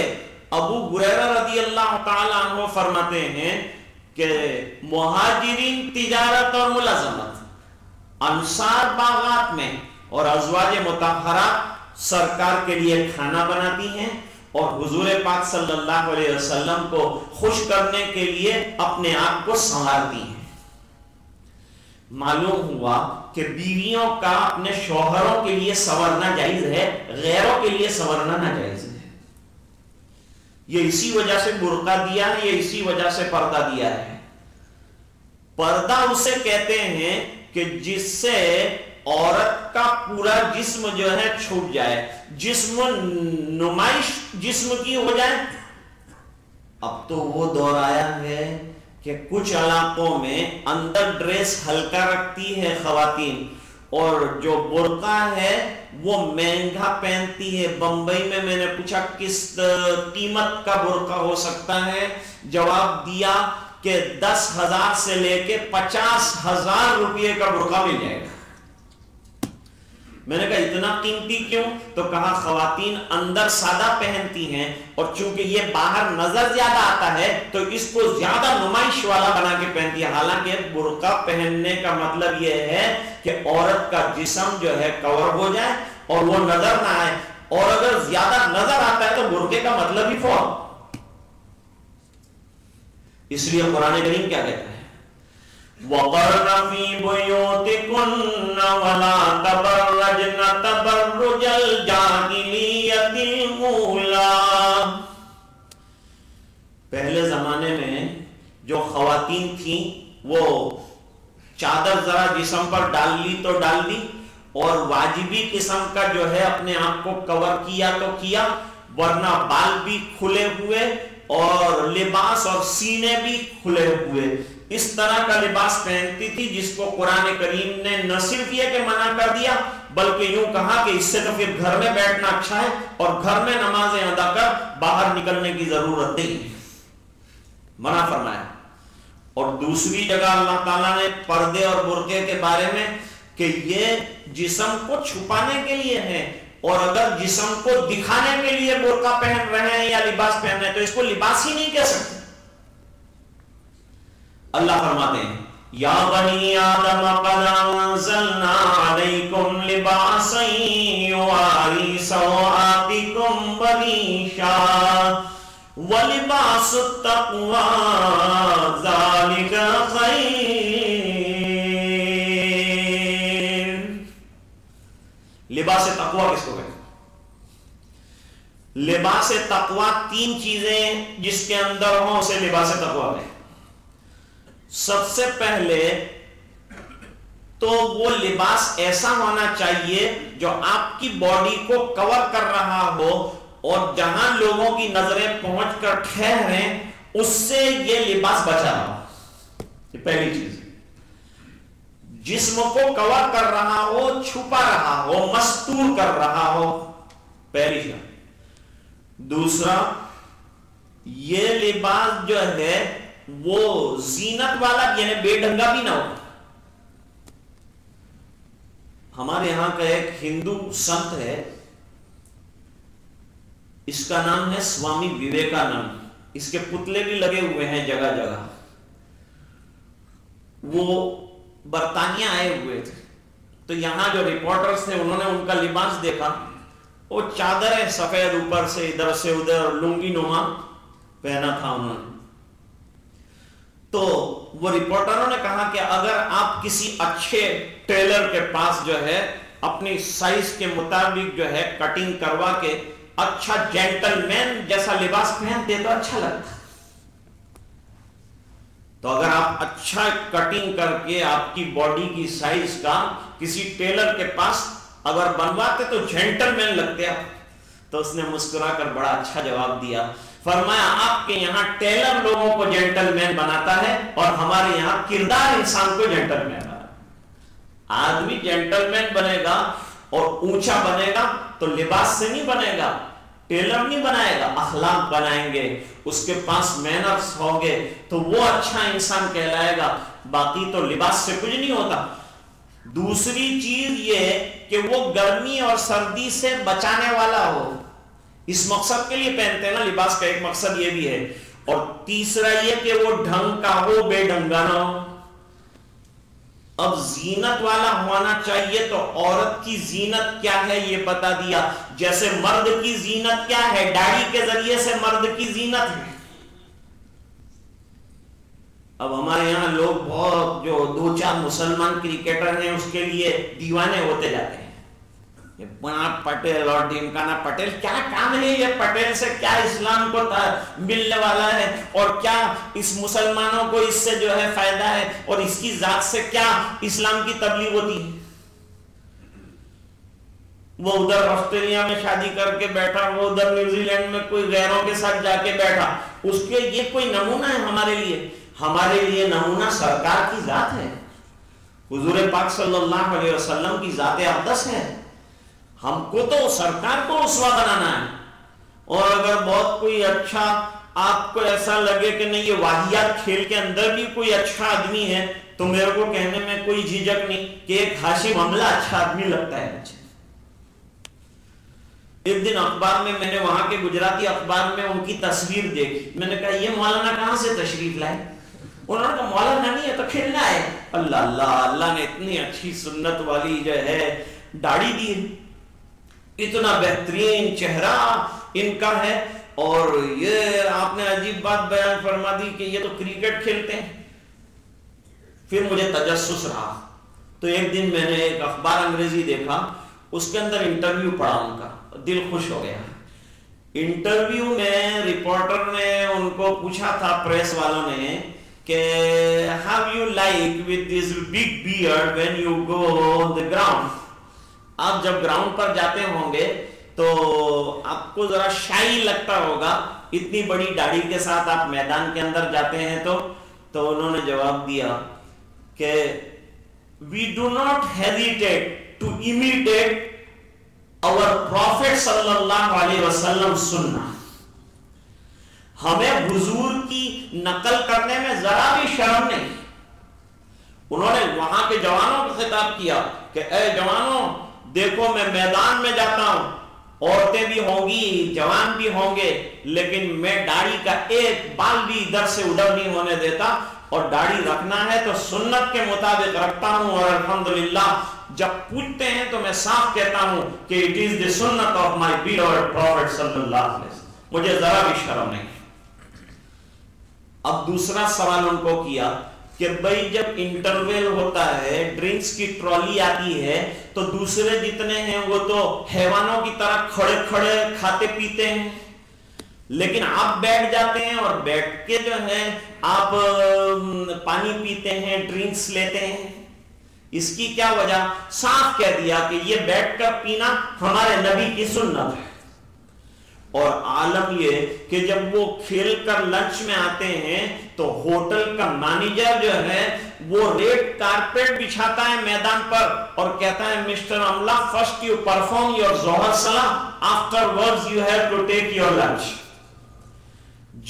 ابو ہریرہ رضی اللہ تعالی عنہ فرماتے ہیں کہ مہاجرین تجارت اور ملازمت، انصار باغات میں اور ازواج مطہرات سرکار کے لیے کھانا بناتی ہیں اور حضور پاک صلی اللہ علیہ وسلم کو خوش کرنے کے لیے اپنے آپ کو سنوارتی ہیں. معلوم ہوا کہ بیویوں کا اپنے شوہروں کے لیے سنورنا جائز ہے، غیروں کے لیے سنورنا ناجائز ہے. یہ اسی وجہ سے برقع دیا ہے، یہ اسی وجہ سے پردہ دیا ہے. پردہ اسے کہتے ہیں کہ جس سے عورت کا پورا جسم جو ہے چھوٹ جائے، جسم نمائش جسم کی ہو جائے. اب تو وہ دور آیا ہے کہ کچھ علاقوں میں اندر ڈریس ہلکا رکھتی ہے خواتین، اور جو برقع ہے وہ مہنگا پہنتی ہے. بمبئی میں نے پوچھا کس قیمت کا برقع ہو سکتا ہے، جواب دیا کہ 10,000 سے لے کے 50,000 روپے کا برقع مل جائے گا. میں نے کہا اتنا قیمتی کیوں؟ تو کہا خواتین اندر سادہ پہنتی ہیں، اور چونکہ یہ باہر نظر زیادہ آتا ہے تو اس کو زیادہ نمائش والا بنا کے پہنتی ہے. حالانکہ برقع پہننے کا مطلب یہ ہے کہ عورت کا جسم جو ہے کور ہو جائے اور وہ نظر نہ آئے، اور اگر زیادہ نظر آتا ہے تو برقعے کا مطلب ہی فوت. اس لیے قرآن کریم کیا کہتا ہے؟ وَقَرْنَ فِي بُيُوتِكُنَّ وَلَا تَبَرَّجْنَ تَبَرُّجَ الْجَاهِلِيَّةِ الْأُولَىٰ. پہلے زمانے میں جو خواتین تھیں وہ چادر ذرا جسم پر ڈال لی تو ڈال لی، اور واجبی قسم کا جو ہے اپنے آپ کو کور کیا تو کیا، ورنہ بال بھی کھلے ہوئے اور لباس اور سینے بھی کھلے ہوئے. اس طرح کا لباس پہنتی تھی جس کو قرآن کریم نے نہ صرف یہ کہ منع کر دیا بلکہ یوں کہا کہ اس سے تو پھر گھر میں بیٹھنا اچھا ہے اور گھر میں نمازیں ادا کر، باہر نکلنے کی ضرورت نہیں ہے، منع فرمایا. اور دوسری جگہ اللہ تعالیٰ نے پردے اور برقعے کے بارے میں کہ یہ جسم کو چھپانے کے لیے ہے، اور اگر جسم کو دکھانے کے لیے برقع پہن رہے ہیں یا لباس پہن رہے ہیں تو اس کو لباس ہی نہیں کہہ سکتے. اللہ فرماتے ہیں یا بنی آدم قد انزلنا علیکم لباسا یواری سوآتکم وریشا ولباس التقوی ذالک خیر. لباس تقوی کس کو کہتے ہیں؟ لباس تقوی تین چیزیں جس کے اندر ہوں اسے لباس تقوی کہتے ہیں. سب سے پہلے تو وہ لباس ایسا ہونا چاہیے جو آپ کی باڈی کو کور کر رہا ہو، اور جہاں لوگوں کی نظریں پہنچ کر ٹھہریں اس سے یہ لباس بچا رہا ہو. یہ پہلی چیز، جسم کو کور کر رہا ہو، چھپا رہا ہو، مستور کر رہا ہو، پہلی چیز. دوسرا، یہ لباس جو ہے وہ زینت والا یعنی بے ڈھنگا بھی نہ ہو. ہمارے یہاں کا ایک ہندو سنت ہے، اس کا نام ہے سوامی وویکانند. اس کے پتلے بھی لگے ہوئے ہیں جگہ جگہ. وہ برطانیہ آئے ہوئے تھے تو یہاں جو رپورٹرز تھے انہوں نے ان کا لباس دیکھا، وہ چادر ہے سفید اوپر سے ادھر سے ادھر لنگی نما پہنا تھا انہوں نے. تو وہ رپورٹروں نے کہا کہ اگر آپ کسی اچھے ٹیلر کے پاس جو ہے اپنی سائز کے مطابق جو ہے کٹنگ کروا کے اچھا جینٹل مین جیسا لباس پہنتے تو اچھا لگتا. تو اگر آپ اچھا کٹنگ کر کے آپ کی باڈی کی سائز کا کسی ٹیلر کے پاس اگر بنواتے تو جینٹل مین لگتے آپ. تو اس نے مسکرا کر بڑا اچھا جواب دیا, فرمایا آپ کے یہاں ٹیلر لوگوں کو جینٹل مین بناتا ہے اور ہمارے یہاں کردار انسان کو جینٹل مین بناتا ہے. آدمی جینٹل مین بنے گا اور اونچا بنے گا تو لباس سے نہیں بنے گا, ٹیلر نہیں بنائے گا, اخلاق بنائیں گے, اس کے پاس مینرز ہوں گے تو وہ اچھا انسان کہلائے گا. باقی تو لباس سے کچھ نہیں ہوتا. دوسری چیز یہ کہ وہ گرمی اور سردی سے بچانے والا ہو, اس مقصد کے لیے پہنتے ہیں نا لباس کا, ایک مقصد یہ بھی ہے. اور تیسرا یہ کہ وہ ڈھنگ کا ہو, بے ڈھنگا نہ ہو. اب زینت والا ہونا چاہیے تو عورت کی زینت کیا ہے یہ بتا دیا. جیسے مرد کی زینت کیا ہے, داڑھی کے ذریعے سے مرد کی زینت ہے. اب ہمارے یہاں لوگ بہت جو دو چار مسلمان کرکٹر ہیں اس کے لیے دیوانے ہوتے جاتے ہیں. پٹیل اور ڈیمکانا پٹیل, کیا کام ہے یہ پٹیل سے, کیا اسلام کو ملنے والا ہے اور کیا اس مسلمانوں کو اس سے جو ہے فائدہ ہے اور اس کی ذات سے کیا اسلام کی تبلیغ ہوتی ہے. وہ ادھر آسٹریلیا میں شادی کر کے بیٹھا, وہ ادھر نیوزی لینڈ میں کوئی غیروں کے ساتھ جا کے بیٹھا, اس کے یہ کوئی نمونہ ہے ہمارے لیے. ہمارے لیے نمونہ سرکار کی ذات ہے, حضور پاک صلی اللہ علیہ وسلم کی ذات اقدس ہے. ہم کو تو سرکار کو اسوہ بنانا ہے. اور اگر بہت کوئی اچھا آپ کو ایسا لگے کہ نہیں یہ واہیات کھیل کے اندر بھی کوئی اچھا آدمی ہے تو میرے کو کہنے میں کوئی جھجک نہیں کہ ایک ہاشم حملہ اچھا آدمی لگتا ہے مجھے. ایک دن اخبار میں نے وہاں کے گجراتی اخبار میں ان کی تصویر دیکھی. میں نے کہا یہ مولانا کہاں سے تشریف لائے؟ انہوں نے کہا مولانا نہیں ہے تو کھیلنا ہے. اللہ اللہ, اللہ نے اتنی اچھی سنت والی جو ہے داڑھی دی ہے, اتنا بہترین چہرہ ان کا ہے, اور یہ آپ نے عجیب بات بیان فرما دی کہ یہ تو کرکٹ کھیلتے ہیں. پھر مجھے تجسس رہا تو ایک دن میں نے ایک اخبار انگریزی دیکھا, اس کے اندر انٹرویو پڑھا ان کا, دل خوش ہو گیا. انٹرویو میں رپورٹر نے ان کو پوچھا تھا, پریس والوں نے, کہ how you like with this big beard when you go on the ground. آپ جب گراؤنڈ پر جاتے ہوں گے تو آپ کو ذرا شائی لگتا ہوگا, اتنی بڑی داڑھی کے ساتھ آپ میدان کے اندر جاتے ہیں. تو انہوں نے جواب دیا کہ we do not hesitate to imitate our prophet صلی اللہ علیہ وسلم سننا. ہمیں حضور کی نقل کرنے میں ذرا بھی شرم نہیں. انہوں نے وہاں کے جوانوں کو خطاب کیا کہ اے جوانوں دیکھو میں میدان میں جاتا ہوں, عورتیں بھی ہوں گی, جوان بھی ہوں گے, لیکن میں داڑھی کا ایک بال بھی ادھر سے ادھر نہیں ہونے دیتا, اور داڑھی رکھنا ہے تو سنت کے مطابق رکھتا ہوں. اور الحمدللہ جب پوچھتے ہیں تو میں صاف کہتا ہوں کہ it is the sunnah of my beloved prophet صلی اللہ علیہ وسلم. مجھے ذرا بھی شرم نہیں. اب دوسرا سوال ان کو کیا کہ بھئی جب انٹرویل ہوتا ہے, ڈرنکس کی ٹرالی آتی ہے, تو دوسرے جتنے ہیں وہ تو حیوانوں کی طرح کھڑے کھڑے کھاتے پیتے ہیں, لیکن آپ بیٹھ جاتے ہیں اور بیٹھ کے جو ہے آپ پانی پیتے ہیں, ڈرنکس لیتے ہیں. اس کی کیا وجہ؟ صاف کہہ دیا کہ یہ بیٹھ کر پینا ہمارے نبی کی سنت ہے. اور عالم یہ کہ جب وہ کھیل کر لنچ میں آتے ہیں تو ہوٹل کا مینیجر جو ہے وہ ریڈ کارپیٹ بچھاتا ہے میدان پر اور کہتا ہے mister Amla first you perform your ظہر صلاح, afterwards you have to take your lunch.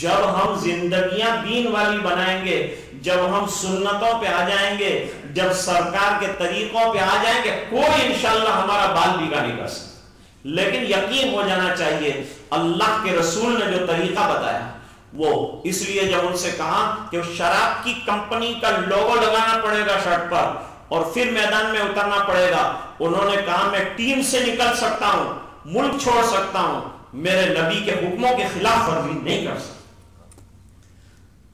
جب ہم زندگیاں دین والی بنائیں گے, جب ہم سنتوں پہ آ جائیں گے, جب سرکار کے طریقوں پہ آ جائیں گے, کوئی انشاءاللہ ہمارا بال بیگا نہیں کر سکتا. لیکن یقین ہو جانا چاہیے اللہ کے رسول نے جو طریقہ بتایا وہ, اس لیے جب ان سے کہا کہ شراب کی کمپنی کا لوگو لگانا پڑے گا شرٹ پر اور پھر میدان میں اترنا پڑے گا, انہوں نے کہا میں ٹیم سے نکل سکتا ہوں, ملک چھوڑ سکتا ہوں, میرے نبی کے حکموں کے خلاف ورزی نہیں کر سکتا.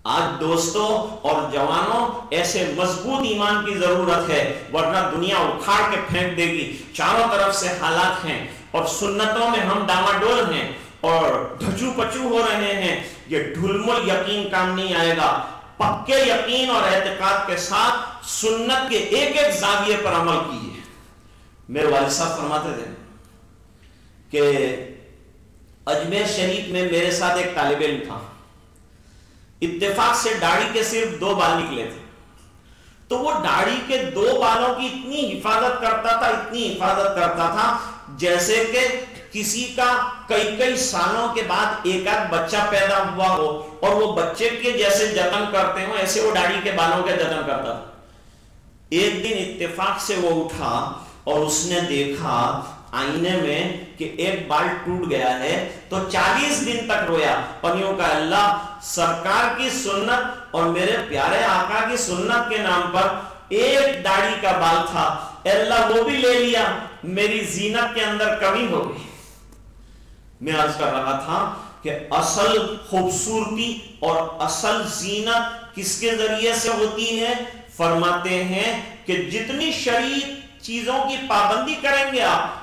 آج دوستوں اور جوانوں ایسے مضبوط ایمان کی ضرورت ہے، ورنہ دنیا اکھاڑ کے پھینک دے گی۔ چاروں طرف سے حالات ہیں اور سنتوں میں ہم ڈاماڈول ہیں اور دھچو پچو ہو رہے ہیں۔ یہ ڈھلمل یقین کام نہیں آئے گا۔ پکے یقین اور اعتقاد کے ساتھ سنت کے ایک ایک زاویے پر عمل کیجیے۔ میرے والد صاحب فرماتے تھے کہ اجمیر شریف میں میرے ساتھ ایک طالب علم تھا، اتفاق سے داڑھی کے صرف 2 بال نکلے تھے، تو وہ داڑھی کے 2 بالوں کی اتنی حفاظت کرتا تھا جیسے کہ کسی کا کئی سالوں کے بعد ایک آدھ بچہ پیدا ہوا ہو اور وہ بچے کے جیسے جتن کرتے ہوں، ایسے وہ داڑھی کے بالوں کے جتن کرتا تھا۔ ایک دن اتفاق سے وہ اٹھا اور اس نے دیکھا آئینے میں کہ ایک بال ٹوٹ گیا ہے، تو 40 دن تک رویا اور یوں کہا، اللہ، سرکار کی سنت اور میرے پیارے آقا کی سنت کے نام پر ایک داڑھی کا بال تھا، اللہ وہ بھی لے لیا، میری زینت کے اندر کمی ہو گئی۔ میں عرض کر رہا تھا کہ اصل خوبصورتی اور اصل زینت کس کے ذریعے سے ہوتی ہے؟ فرماتے ہیں کہ جتنی شرعی چیزوں کی پابندی کریں گے آپ،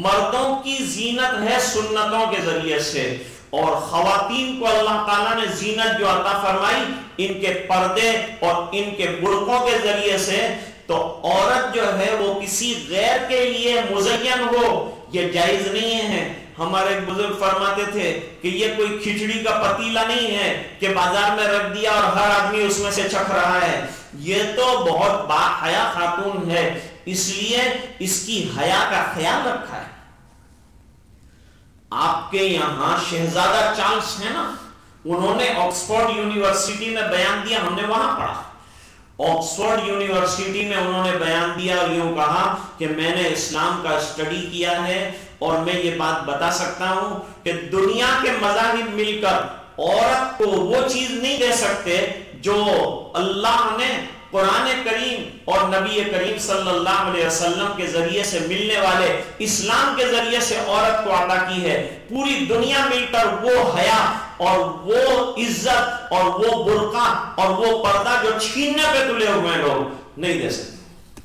مردوں کی زینت ہے سنتوں کے ذریعے سے، اور خواتین کو اللہ تعالیٰ نے زینت جو عطا فرمائی ان کے پردے اور ان کے برقعوں کے ذریعے سے۔ تو عورت جو ہے وہ کسی غیر کے لیے مزین ہو، یہ جائز نہیں ہے۔ ہمارے ایک بزرگ فرماتے تھے کہ یہ کوئی کھچڑی کا پتیلا نہیں ہے کہ بازار میں رکھ دیا اور ہر آدمی اس میں سے چکھ رہا ہے، یہ تو بہت باحیا خاتون ہے، اس لیے اس کی حیا کا خیال رکھا ہے۔ آپ کے یہاں شہزادہ چارلس ہے نا، انہوں نے آکسفورڈ یونیورسٹی میں بیان دیا، ہم نے وہاں پڑھا، آکسفورڈ یونیورسٹی میں انہوں نے بیان دیا اور یوں کہا کہ میں نے اسلام کا اسٹڈی کیا ہے اور میں یہ بات بتا سکتا ہوں کہ دنیا کے مذاہب مل کر عورت کو وہ چیز نہیں دے سکتے جو اللہ نے قرآن کریم اور نبی کریم صلی اللہ علیہ وسلم کے ذریعے سے ملنے والے اسلام کے ذریعے سے عورت کو عطا کی ہے۔ پوری دنیا مل کر وہ حیا اور وہ عزت اور وہ برقع اور وہ پردہ جو چھیننے پہ تلے ہوئے لوگ نہیں دے سکتے۔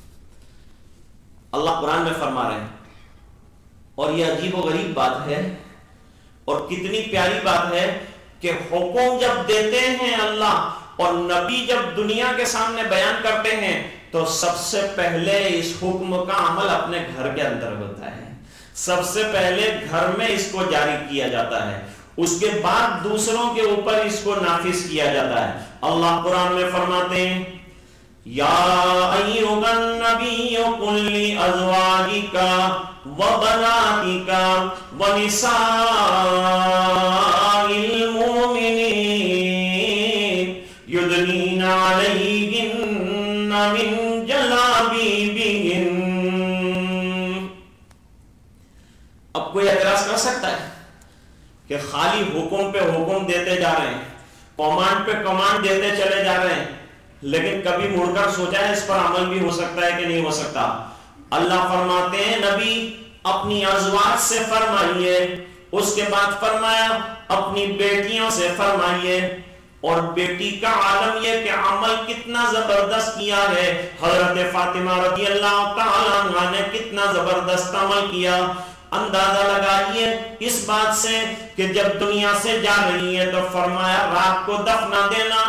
اللہ قرآن میں فرما رہے ہیں، اور یہ عجیب و غریب بات ہے اور کتنی پیاری بات ہے کہ حکم جب دیتے ہیں اللہ اور نبی جب دنیا کے سامنے بیان کرتے ہیں تو سب سے پہلے اس حکم کا عمل اپنے گھر کے اندر ہوتا ہے، سب سے پہلے گھر میں اس کو جاری کیا جاتا ہے، اس کے بعد دوسروں کے اوپر اس کو نافذ کیا جاتا ہے۔ اللہ قرآن میں فرماتے ہیں، یا ایھا النبی قل لازواجک وبناتک ونساء المؤمنین یدنین علیہن من جلابیبہن۔ اب کوئی اعتراض کر سکتا ہے کہ خالی حکم پہ حکم دیتے جا رہے ہیں، کمانڈ پہ کمانڈ دیتے چلے جا رہے ہیں، لیکن کبھی مڑ کر سوچا ہے اس پر عمل بھی ہو سکتا ہے کہ نہیں ہو سکتا؟ اللہ فرماتے ہیں نبی اپنی ازواج سے فرمائیے، اس کے بعد فرمایا اپنی بیٹیوں سے فرمائیے، اور بیٹی کا عالم یہ کہ عمل کتنا زبردست کیا ہے، حضرت فاطمہ رضی اللہ تعالیٰ عنہ نے کتنا زبردست عمل کیا۔ اندازہ لگائیے اس بات سے کہ جب دنیا سے جا رہی ہے تو فرمایا رات کو دفنا دینا،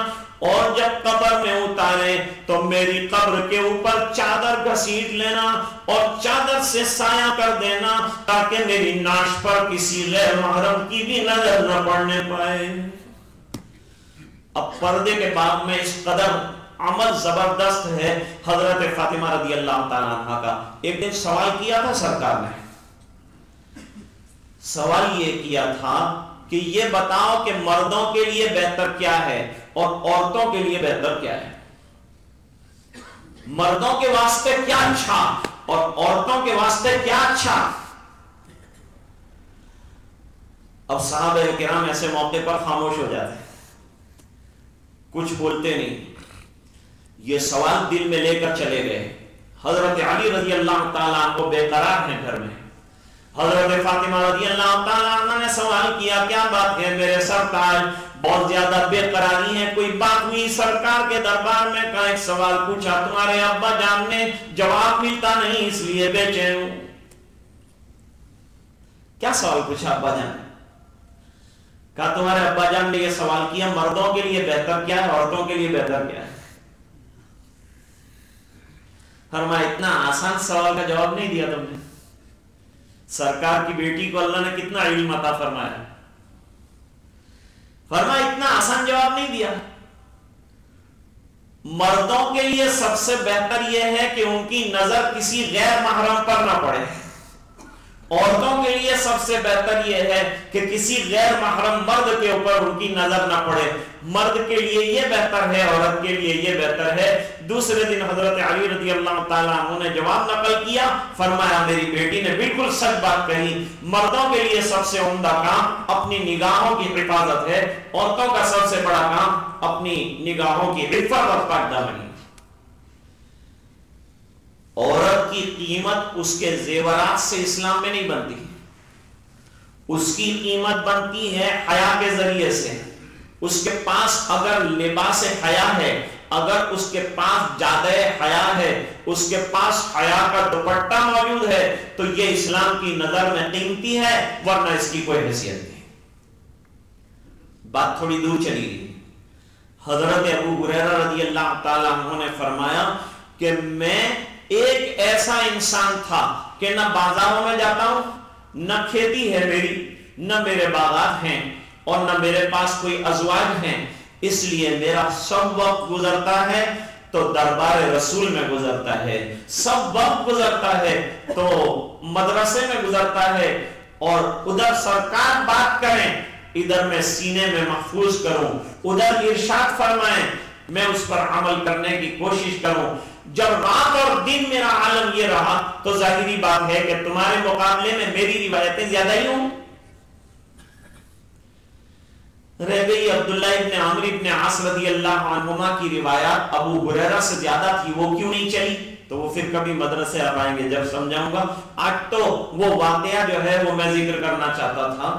اور جب قبر میں اتارے تو میری قبر کے اوپر چادر گھسیٹ لینا اور چادر سے سایہ کر دینا تاکہ میری ناش پر کسی غیر محرم کی بھی نظر نہ پڑنے پائے۔ اب پردے کے بعد میں اس قدر عمل زبردست ہے حضرت فاطمہ رضی اللہ تعالیٰ عنہ کا۔ ایک دن سوال کیا تھا سرکار نے، سوال یہ کیا تھا کہ یہ بتاؤ کہ مردوں کے لیے بہتر کیا ہے اور عورتوں کے لیے بہتر کیا ہے، مردوں کے واسطے کیا اچھا اور عورتوں کے واسطے کیا اچھا۔ اب صحابہ کرام ایسے موقع پر خاموش ہو جاتے ہیں، کچھ بولتے نہیں، یہ سوال دل میں لے کر چلے گئے۔ حضرت علی رضی اللہ تعالیٰ عنہ بے قرار ہیں گھر میں، حضرت فاطمہ رضی اللہ تعالیٰ عنہ نے سوال کیا کیا بات ہے میرے سرکار، بہت زیادہ بے قراری ہے، کوئی بات ہوئی سرکار کے دربار میں کا ایک سوال پوچھا، تمہارے ابا جان نے جواب ملتا نہیں اس لیے بے چین ہوں۔ کیا سوال پوچھا ابا جان نے؟ کہا تمہارے ابا جان نے یہ سوال کیا مردوں کے لیے بہتر کیا ہے، عورتوں کے لیے بہتر کیا ہے؟ فرمایا اتنا آسان سوال کا جواب نہیں دیا تم نے، سرکار کی بیٹی کو اللہ نے کتنا علم عطا فرمایا، فرمایا اتنا آسان جواب نہیں دیا۔ مردوں کے لیے سب سے بہتر یہ ہے کہ ان کی نظر کسی غیر محرم پر نہ پڑے، عورتوں کے لیے سب سے بہتر یہ ہے کہ کسی غیر محرم مرد کے اوپر ان کی نظر نہ پڑے، مرد کے لیے یہ بہتر ہے، عورت کے لیے یہ بہتر ہے۔ دوسرے دن حضرت علی رضی اللہ تعالیٰ عنہ نے جواب نقل کیا، فرمایا میری بیٹی نے بالکل سچ بات کہی، مردوں کے لیے سب سے عمدہ کام اپنی نگاہوں کی حفاظت ہے، عورتوں کا سب سے بڑا کام اپنی نگاہوں کی حفاظت اور پاک دامنی۔ عورت کی قیمت اس کے زیورات سے اسلام میں نہیں بنتی، اس کی قیمت بنتی ہے حیا کے ذریعے سے۔ اس کے پاس اگر لباس حیا ہے، اگر اس کے پاس جادہ حیا ہے، اس کے پاس حیا کا دوپٹہ موجود ہے تو یہ اسلام کی نظر میں قیمتی ہے، ورنہ اس کی کوئی حیثیت نہیں۔ بات تھوڑی دور چلی گئی۔ حضرت ابو ہریرہ رضی اللہ تعالیٰ عنہ نے فرمایا کہ میں ایک ایسا انسان تھا کہ نہ بازاروں میں جاتا ہوں، نہ کھیتی ہے میری، نہ میرے باغات ہیں، اور نہ میرے پاس کوئی ازواج ہیں، اس لیے میرا سب وقت گزرتا ہے تو دربار رسول میں گزرتا ہے، سب وقت گزرتا ہے تو مدرسے میں گزرتا ہے، اور ادھر سرکار بات کریں ادھر میں سینے میں محفوظ کروں، ادھر ارشاد فرمائیں میں اس پر عمل کرنے کی کوشش کروں۔ جب رات اور دن میرا عالم یہ رہا تو ظاہری بات ہے کہ تمہارے مقابلے میں میری روایتیں زیادہ ہی ہوں۔ رہ گئی عبداللہ ابن عمرو ابن عاص رضی اللہ عنہما کی روایات ابو ہریرہ سے زیادہ تھی، وہ کیوں نہیں چلی؟ تو وہ پھر کبھی مدرسے آپ آئیں گے جب سمجھاؤں گا۔ آج تو وہ واقعہ جو ہے وہ میں ذکر کرنا چاہتا تھا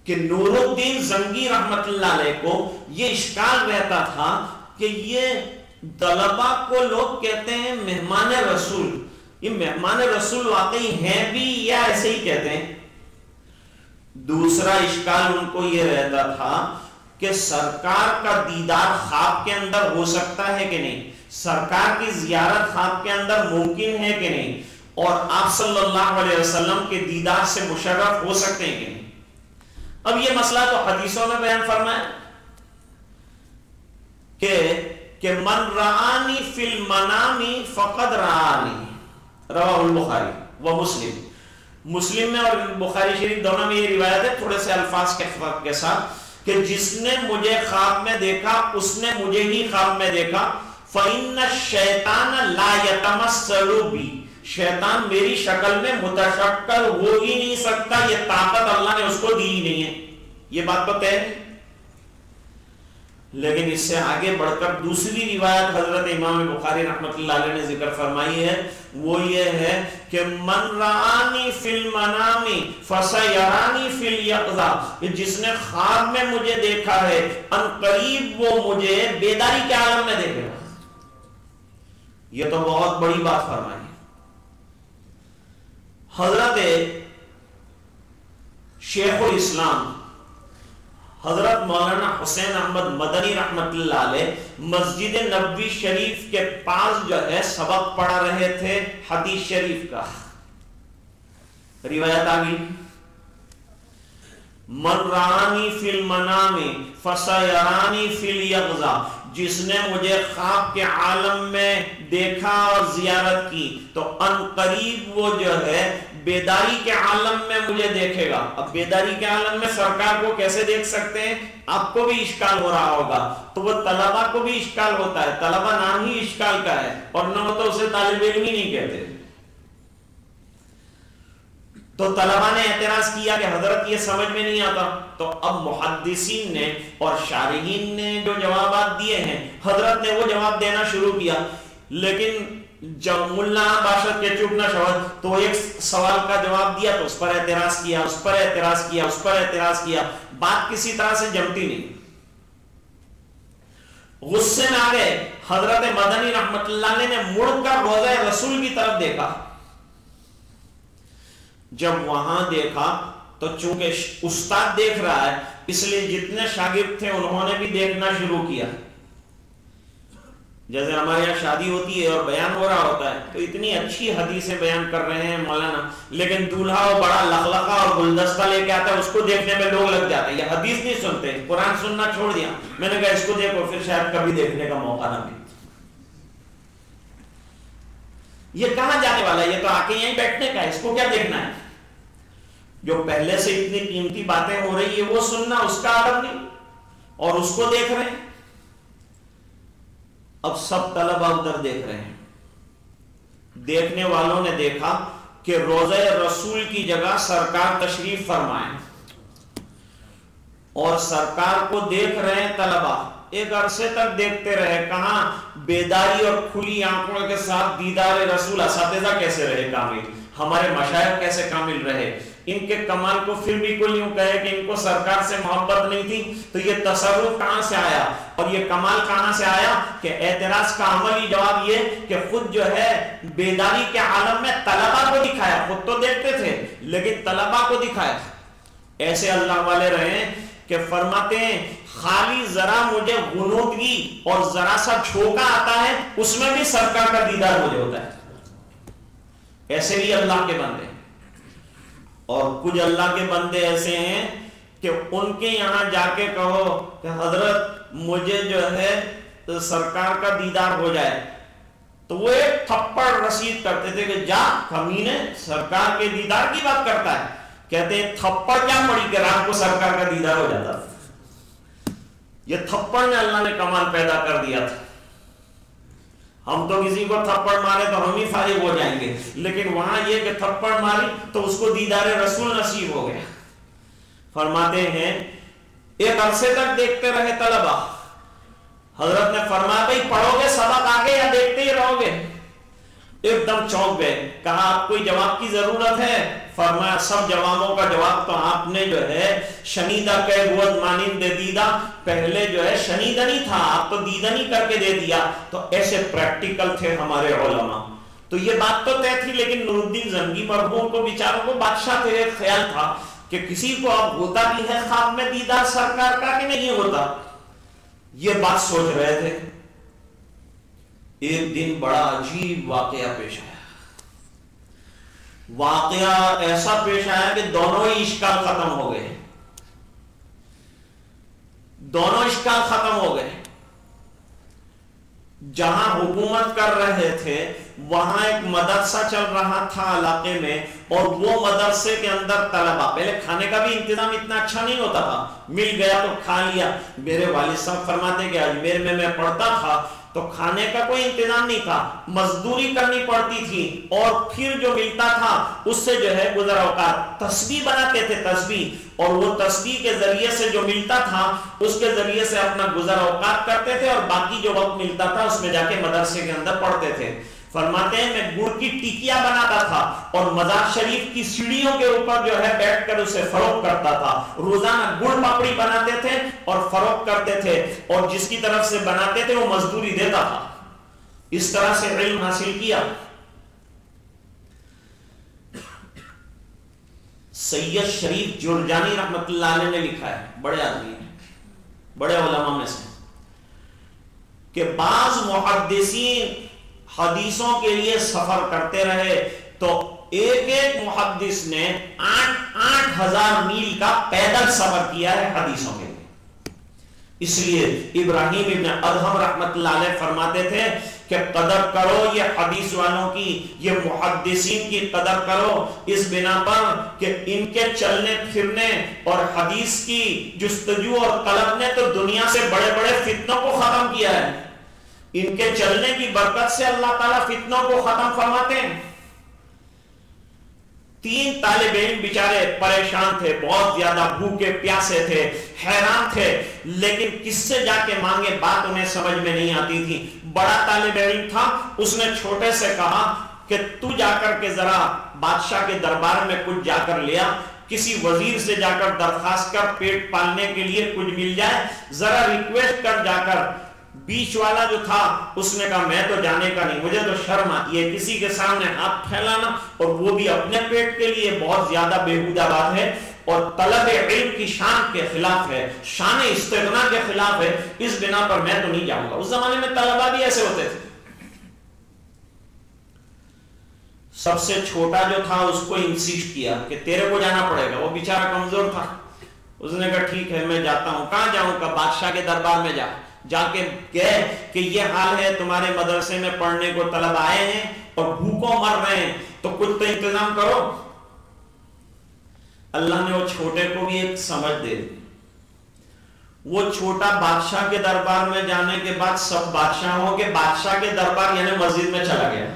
کہ نور الدین زنگی رحمت اللہ علیہ کو یہ اشکال رہتا تھا کہ یہ طلباء کو لوگ کہتے ہیں مہمان رسول، یہ مہمان رسول واقعی ہیں بھی یا ایسے ہی کہتے ہیں؟ دوسرا اشکال ان کو یہ رہتا تھا کہ سرکار کا دیدار خواب کے اندر ہو سکتا ہے کہ نہیں، سرکار کی زیارت خواب کے اندر ممکن ہے کہ نہیں، اور آپ صلی اللہ علیہ وسلم کے دیدار سے مشرف ہو سکتے ہیں کہ نہیں۔ اب یہ مسئلہ تو حدیثوں میں بیان فرمایا کہ من رآنی فی المنام فقد رآنی، رواہ البخاری و مسلم۔ مسلم میں اور بخاری شریف دونوں میں یہ روایت ہے تھوڑے سے الفاظ کے فرق کے ساتھ کہ جس نے مجھے خواب میں دیکھا اس نے مجھے ہی خواب میں دیکھا۔ فإن الشیطان لا یتمثل بی، شیطان میری شکل میں متشکل ہو ہی نہیں سکتا، یہ طاقت اللہ نے اس کو دی ہی نہیں ہے، یہ بات تو طے ہے۔ لیکن اس سے آگے بڑھ کر دوسری روایت حضرت امام بخاری رحمۃ اللہ علیہ نے ذکر فرمائی ہے، وہ یہ ہے کہ من رآنی فی المنام فسیرانی فی الیقظہ، کہ جس نے خواب میں مجھے دیکھا ہے ان قریب وہ مجھے بیداری کے عالم میں دیکھے گا۔ یہ تو بہت بڑی بات فرمائی۔ حضرت شیخ الاسلام حضرت مولانا حسین احمد مدنی رحمت اللہ علیہ مسجد نبوی شریف کے پاس جو ہے سبق پڑھا رہے تھے حدیث شریف کا۔ روایت آگئی، من رآنی فی المنام فسیرانی فی الیقظہ، جس نے مجھے خواب کے عالم میں دیکھا اور زیارت کی تو ان قریب وہ جو ہے بیداری کے عالم میں مجھے دیکھے گا۔ اب بیداری کے عالم میں سرکار کو کیسے دیکھ سکتے ہیں؟ آپ کو بھی اشکال ہو رہا ہوگا، تو وہ طلباء کو بھی اشکال ہوتا ہے، طلباء نام ہی اشکال کا ہے، اور نہ تو اسے طالب علم ہی نہیں کہتے۔ تو طلباء نے اعتراض کیا کہ حضرت یہ سمجھ میں نہیں آتا، تو اب محدثین نے اور شارحین نے جو جوابات دیے ہیں حضرت نے وہ جواب دینا شروع کیا، لیکن جب ملا باشد کے چپ نہ شود تو ایک سوال کا جواب دیا تو اس پر اعتراض کیا، اس پر اعتراض کیا، اس پر اعتراض کیا، بات کسی طرح سے جمتی نہیں. غصے میں آ گئے. حضرت مدنی رحمت اللہ علیہ نے مڑ کر روضہ رسول کی طرف دیکھا. جب وہاں دیکھا تو چونکہ استاد دیکھ رہا ہے اس لیے جتنے شاگرد تھے انہوں نے بھی دیکھنا شروع کیا. جیسے ہمارے یہاں شادی ہوتی ہے اور بیان ہو رہا ہوتا ہے تو اتنی اچھی حدیثیں بیان کر رہے ہیں مولانا، لیکن دولہا وہ بڑا لخلخا اور گلدستہ لے کے آتا ہے، اس کو دیکھنے میں لوگ لگ جاتے ہیں. یہ حدیث نہیں سنتے، قرآن سننا چھوڑ دیا. میں نے کہا اس کو دیکھو، پھر شاید کبھی دیکھنے کا موقع نہ ملے. یہ کہاں جانے والا ہے؟ یہ تو آ کے یہیں بیٹھنے کا ہے، اس کو کیا دیکھنا ہے؟ جو پہلے سے اتنی قیمتی باتیں ہو رہی ہے وہ سننا، اس کا ادب نہیں، اور اس کو دیکھ رہے ہیں. اب سب طلبہ ادھر دیکھ رہے ہیں. دیکھنے والوں نے دیکھا کہ روضہ رسول کی جگہ سرکار تشریف فرمائے اور سرکار کو دیکھ رہے ہیں طلبہ. ایک عرصے تک دیکھتے رہے. کہاں بیداری اور کھلی آنکھوں کے ساتھ دیدار رسول. اساتذہ کیسے رہے کامل، ہمارے مشائخ کیسے کامل رہے. ان کے کمال کو پھر بھی کوئی یوں کہے کہ ان کو سرکار سے محبت نہیں تھی تو یہ تصرف کہاں سے آیا اور یہ کمال کہاں سے آیا کہ اعتراض کا عملی جواب یہ کہ خود جو ہے بیداری کے عالم میں طلبہ کو دکھایا. خود تو دیکھتے تھے لیکن طلبہ کو دکھایا. ایسے اللہ والے رہے کہ فرماتے ہیں خالی ذرا مجھے غنودگی اور ذرا سا جھونکا آتا ہے اس میں بھی سرکار کا دیدار مجھے ہوتا ہے. ایسے بھی اللہ کے بندے. اور کچھ اللہ کے بندے ایسے ہیں کہ ان کے یہاں جا کے کہو کہ حضرت مجھے جو ہے سرکار کا دیدار ہو جائے تو وہ ایک تھپڑ رسید کرتے تھے کہ جا کمینے سرکار کے دیدار کی بات کرتا ہے. کہتے ہیں تھپڑ کیا پڑی کہ رات کو سرکار کا دیدار ہو جاتا. یہ تھپڑ نے اللہ نے کمال پیدا کر دیا تھا. ہم تو کسی کو تھپڑ مارے تو ہم ہی فارغ ہو جائیں گے، لیکن وہاں یہ کہ تھپڑ ماری تو اس کو دیدار رسول نصیب ہو گیا. فرماتے ہیں ایک عرصے تک دیکھتے رہے طلبہ. حضرت نے فرمایا بھائی پڑھو گے سبق آگے یا دیکھتے ہی رہو گے؟ ایک دم چونک گئے. کہا آپ کوئی جواب کی ضرورت ہے؟ فرمایا سب جوابوں کا جواب تو آپ نے جو ہے شنیدہ کہ گوت مانند دیدہ، پہلے جو ہے شنیدہ نہیں تھا، آپ تو دیدنی کر کے دے دیا. تو ایسے پریکٹیکل تھے ہمارے علماء. تو یہ بات تو طے تھی، لیکن نور الدین زنگی مرحوم کو بیچاروں کو بادشاہ تھے، ایک خیال تھا کہ کسی کو اب ہوتا بھی ہے خواب میں دیدار سرکار کا کہ نہیں ہوتا. یہ بات سوچ رہے تھے. ایک دن بڑا عجیب واقعہ پیش آیا. واقعہ ایسا پیش آیا کہ دونوں ہی اشکال ختم ہو گئے. دونوں اشکال ختم ہو گئے. جہاں حکومت کر رہے تھے وہاں ایک مدرسہ چل رہا تھا علاقے میں، اور وہ مدرسے کے اندر طلبہ، پہلے کھانے کا بھی انتظام اتنا اچھا نہیں ہوتا تھا، مل گیا تو کھا لیا. میرے والد صاحب فرماتے کہ اجمیر میں پڑھتا تھا تو کھانے کا کوئی انتظام نہیں تھا، مزدوری کرنی پڑتی تھی اور پھر جو ملتا تھا اس سے جو ہے گزر اوقات. تسبیح بناتے تھے تسبیح، اور وہ تسبیح کے ذریعے سے جو ملتا تھا اس کے ذریعے سے اپنا گزر اوقات کرتے تھے، اور باقی جو وقت ملتا تھا اس میں جا کے مدرسے کے اندر پڑھتے تھے. فرماتے ہیں میں گڑ کی ٹکیاں بناتا تھا اور مزار شریف کی سیڑھیوں کے اوپر جو ہے بیٹھ کر اسے فروخت کرتا تھا. روزانہ گڑ پاپڑی بناتے تھے اور فروخت کرتے تھے، اور جس کی طرف سے بناتے تھے وہ مزدوری دیتا تھا. اس طرح سے علم حاصل کیا. سید شریف جرجانی رحمت اللہ علیہ نے لکھا ہے، بڑے آدمی ہیں، بڑے علماء میں سے، کہ بعض محدثین حدیثوں کے لیے سفر کرتے رہے تو ایک ایک محدث نے 8,000 میل کا پیدل سفر کیا ہے حدیثوں کے لیے. اس لیے ابراہیم ابن ادہم رحمت اللہ علیہ فرماتے تھے کہ قدر کرو یہ حدیث والوں کی، یہ محدثین کی قدر کرو، اس بنا پر کہ ان کے چلنے پھرنے اور حدیث کی جستجو اور طلب نے تو دنیا سے بڑے بڑے فتنوں کو ختم کیا ہے. ان کے چلنے کی برکت سے اللہ تعالیٰ فتنوں کو ختم فرماتے ہیں. 3 طالب علم بیچارے پریشان تھے، بہت زیادہ بھوکے پیاسے تھے، حیران تھے، لیکن کس سے جا کے مانگے بات انہیں سمجھ میں نہیں آتی تھی۔ بڑا طالب علم تھا، اس نے چھوٹے سے کہا کہ تو جا کر کے ذرا بادشاہ کے دربار میں کچھ جا کر لیا، کسی وزیر سے جا کر درخواست کر، پیٹ پالنے کے لیے کچھ مل جائے، ذرا ریکویسٹ کر جا کر۔ بیچ والا جو تھا اس نے کہا میں تو جانے کا نہیں، مجھے تو شرم آتی ہے کسی کے سامنے ہاتھ پھیلانا، اور وہ بھی اپنے پیٹ کے لیے، بہت زیادہ بےہودہ بات ہے اور طلب علم کی شان کے خلاف ہے، شان استغنا کے خلاف ہے، اس بنا پر میں تو نہیں جاؤں گا۔ اس زمانے میں طلبہ بھی ایسے ہوتے تھے۔ سب سے چھوٹا جو تھا اس کو انسسٹ کیا کہ تیرے کو جانا پڑے گا، وہ بیچارہ کمزور تھا، اس نے کہا ٹھیک ہے میں جاتا ہوں۔ کہاں جاؤں گا؟ بادشاہ کے دربار میں جا کے کہے کہ یہ حال ہے، تمہارے مدرسے میں پڑھنے کو طلب آئے ہیں اور بھوکوں مر رہے ہیں، تو کچھ تو انتظام کرو۔ اللہ نے وہ چھوٹے کو بھی ایک سمجھ دے دی۔ وہ چھوٹا بادشاہ کے دربار میں جانے کے بعد سب بادشاہوں کے بادشاہ کے دربار یعنی مسجد میں چلا گیا۔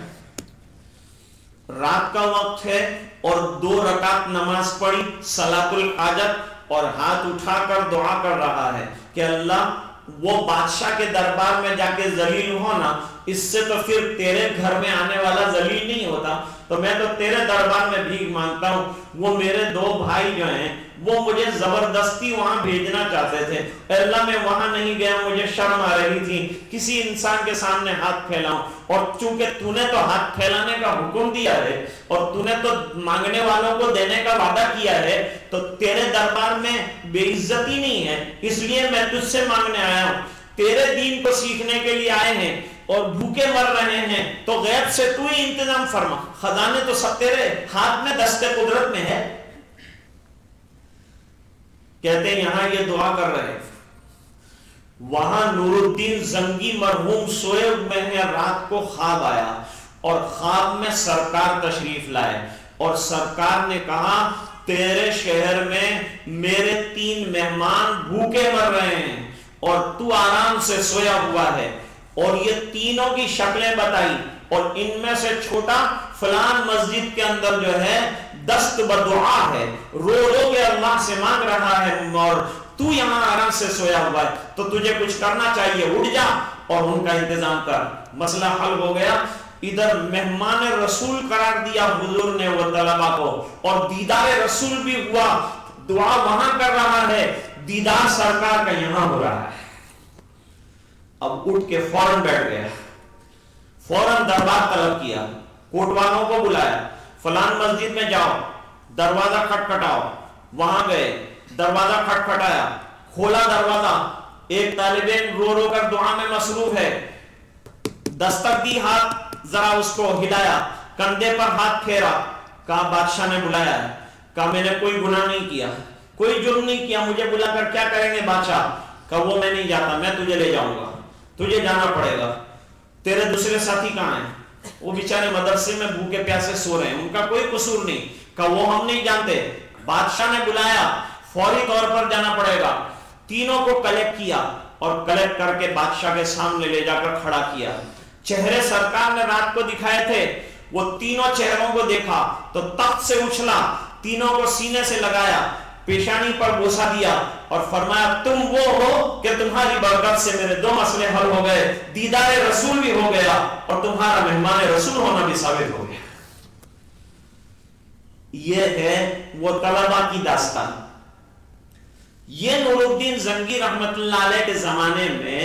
رات کا وقت ہے اور 2 رکعت نماز پڑھی صلاۃ الحاجت، اور ہاتھ اٹھا کر دعا کر رہا ہے کہ اللہ وہ بادشاہ کے دربار میں جا کے ذلیل ہونا، اس سے تو پھر تیرے گھر میں آنے والا ذلیل نہیں ہوتا، تو میں تو تیرے دربار میں بھیک مانگتا ہوں۔ وہ میرے 2 بھائی جو ہیں وہ مجھے زبردستی وہاں بھیجنا چاہتے تھے، اے اللہ میں وہاں نہیں گیا، مجھے شرم آ رہی تھی کسی انسان کے سامنے ہاتھ پھیلاؤں، اور چونکہ تو نے تو ہاتھ پھیلانے کا حکم دیا ہے اور تو نے تو مانگنے والوں کو دینے کا وعدہ کیا ہے، تو تیرے دربار میں بے عزتی نہیں ہے، اس لیے میں تجھ سے مانگنے آیا ہوں۔ تیرے دین کو سیکھنے کے لیے آئے ہیں اور بھوکے مر رہے ہیں، تو غیب سے تو ہی انتظام فرما، خزانے تو سب تیرے ہاتھ میں دستے قدرت میں ہے۔ کہتے ہیں یہاں یہ دعا کر رہے ہیں، وہاں نور الدین زنگی مرحوم سوئے ہوئے ہیں، رات کو خواب آیا اور خواب میں سرکار تشریف لائے، اور سرکار نے کہا تیرے شہر میں میرے 3 مہمان بھوکے مر رہے ہیں اور تو آرام سے سویا ہوا ہے، اور یہ تینوں کی شکلیں بتائی، اور ان میں سے چھوٹا فلان مسجد کے اندر جو ہے دست بدعا ہے، رو رو کے اللہ سے مانگ رہا ہے، اور تو یہاں آرام سے سویا ہوا ہے، تو تجھے کچھ کرنا چاہیے، اٹھ جا اور ان کا انتظام کر۔ مسئلہ حل ہو گیا۔ ادھر مہمان رسول قرار دیا حضور نے وہ طلبہ کو، اور دیدار رسول بھی ہوا، دعا وہاں کر رہا ہے، دیدار سرکار کا یہاں ہو رہا ہے۔ اب اٹھ کے فوراً بیٹھ گیا، فوراً دربار طلب کیا، کوٹ والوں کو بلایا، فلان مسجد میں جاؤ، دروازہ کھٹکھٹاؤ۔ وہاں گئے، دروازہ کھٹکھٹایا، کھولا دروازہ، ایک طالب علم رو رو کر دعا میں مصروف ہے، دستک دی، ہاتھ ذرا اس کو ہلایا، کندھے پر ہاتھ پھیرا، کہا بادشاہ نے بلایا ہے، کہا میں نے کوئی گناہ نہیں کیا، کوئی جرم نہیں کیا، مجھے بلا کر کیا کریں گے بادشاہ؟ کہا وہ میں نہیں جاتا، میں تجھے لے جاؤں گا، تجھے جانا پڑے گا۔ تیرے دوسرے ساتھی کہاں ہیں؟ وہ بیچارے مدرسے میں بھوکے پیاسے سو رہے ہیں، ان کا کوئی قصور نہیں۔ کہا وہ ہم نہیں جانتے، بادشاہ نے بلایا، فوری طور پر جانا پڑے گا۔ تینوں کو کلیکٹ کیا اور کلیکٹ کر کے بادشاہ کے سامنے لے جا کر کھڑا کیا۔ چہرے سرکار نے رات کو دکھائے تھے، وہ تینوں چہروں کو دیکھا تو تخت سے اچھلا، تینوں کو سینے سے لگایا، پیشانی پر بوسہ دیا اور فرمایا تم وہ ہو کہ تمہاری برکت سے میرے 2 مسئلے حل ہو گئے، دیدار رسول بھی ہو گیا اور تمہارا مہمان رسول ہونا بھی ثابت ہو گیا۔ یہ ہے وہ طلبہ کی داستان۔ یہ نور الدین زنگی رحمت اللہ علیہ کے زمانے میں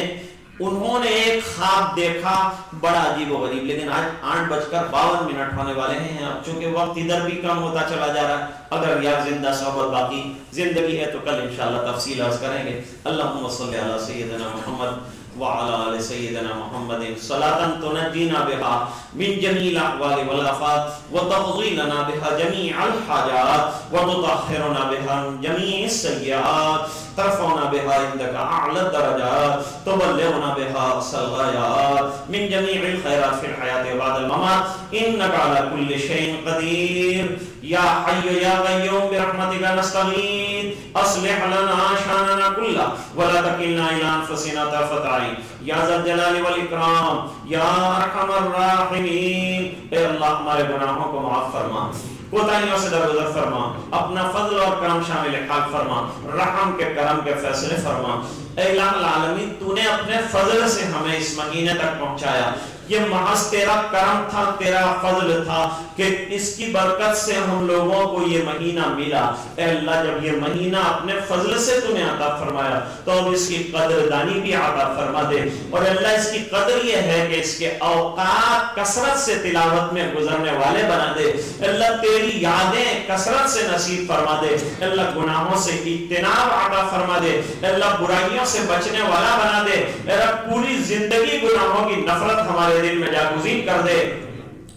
انہوں نے ایک خواب دیکھا بڑا عجیب و غریب، لیکن آج 8:52 ہونے والے ہیں، اب چونکہ وقت ادھر بھی کم ہوتا چلا جا رہا ہے، اگر یار زندہ صحبت باقی زندگی ہے تو کل انشاءاللہ تفصیل عرض کریں گے۔ اللہم صلی علی سیدنا محمد وعلى آل سيدنا محمد صلاة تنجينا بها من جميع الأحوال والآفات وتقضي لنا بها جميع الحاجات وتطهرنا بها من جميع السيئات ترفعنا بها عندك أعلى الدرجات تبلغنا بها أقصى الغايات من جميع الخيرات في الحياة وبعد الممات إنك على كل شيء قدير يا حي يا قيوم برحمتك نستغيث أصلح لنا شأننا كله ولا تكلنا إلى أنفسنا طرفة عين یا ذا الجلال والاکرام یا ارحم الراحمین۔ اے اللہ ہمارے گناہوں کو معاف فرما، کوتاہیوں سے درگزر فرما، اپنا فضل اور کرم شامل حال فرما، رحم کے کرم کے فیصلے فرما۔ اے الہ العالمین، تو نے اپنے فضل سے ہمیں اس مہینے تک پہنچایا، یہ محض تیرا کرم تھا، تیرا فضل تھا کہ اس کی برکت سے ہم لوگوں کو یہ مہینہ ملا۔ اے اللہ، جب یہ مہینہ اپنے فضل سے تو نے عطا فرمایا تو اب اس کی قدردانی بھی عطا فرما دے، اور اللہ اس کی قدر یہ ہے کہ اس کے اوقات کثرت سے تلاوت میں گزرنے والے بنا دے۔ اللہ تیری یادیں کثرت سے نصیب فرما دے، اللہ گناہوں سے اجتناب عطا فرما دے، اللہ برائیوں سے بچنے والا بنا دے، اللہ پوری زندگی گناہوں کی نفرت ہمارے دل میں جاگزین کر دے۔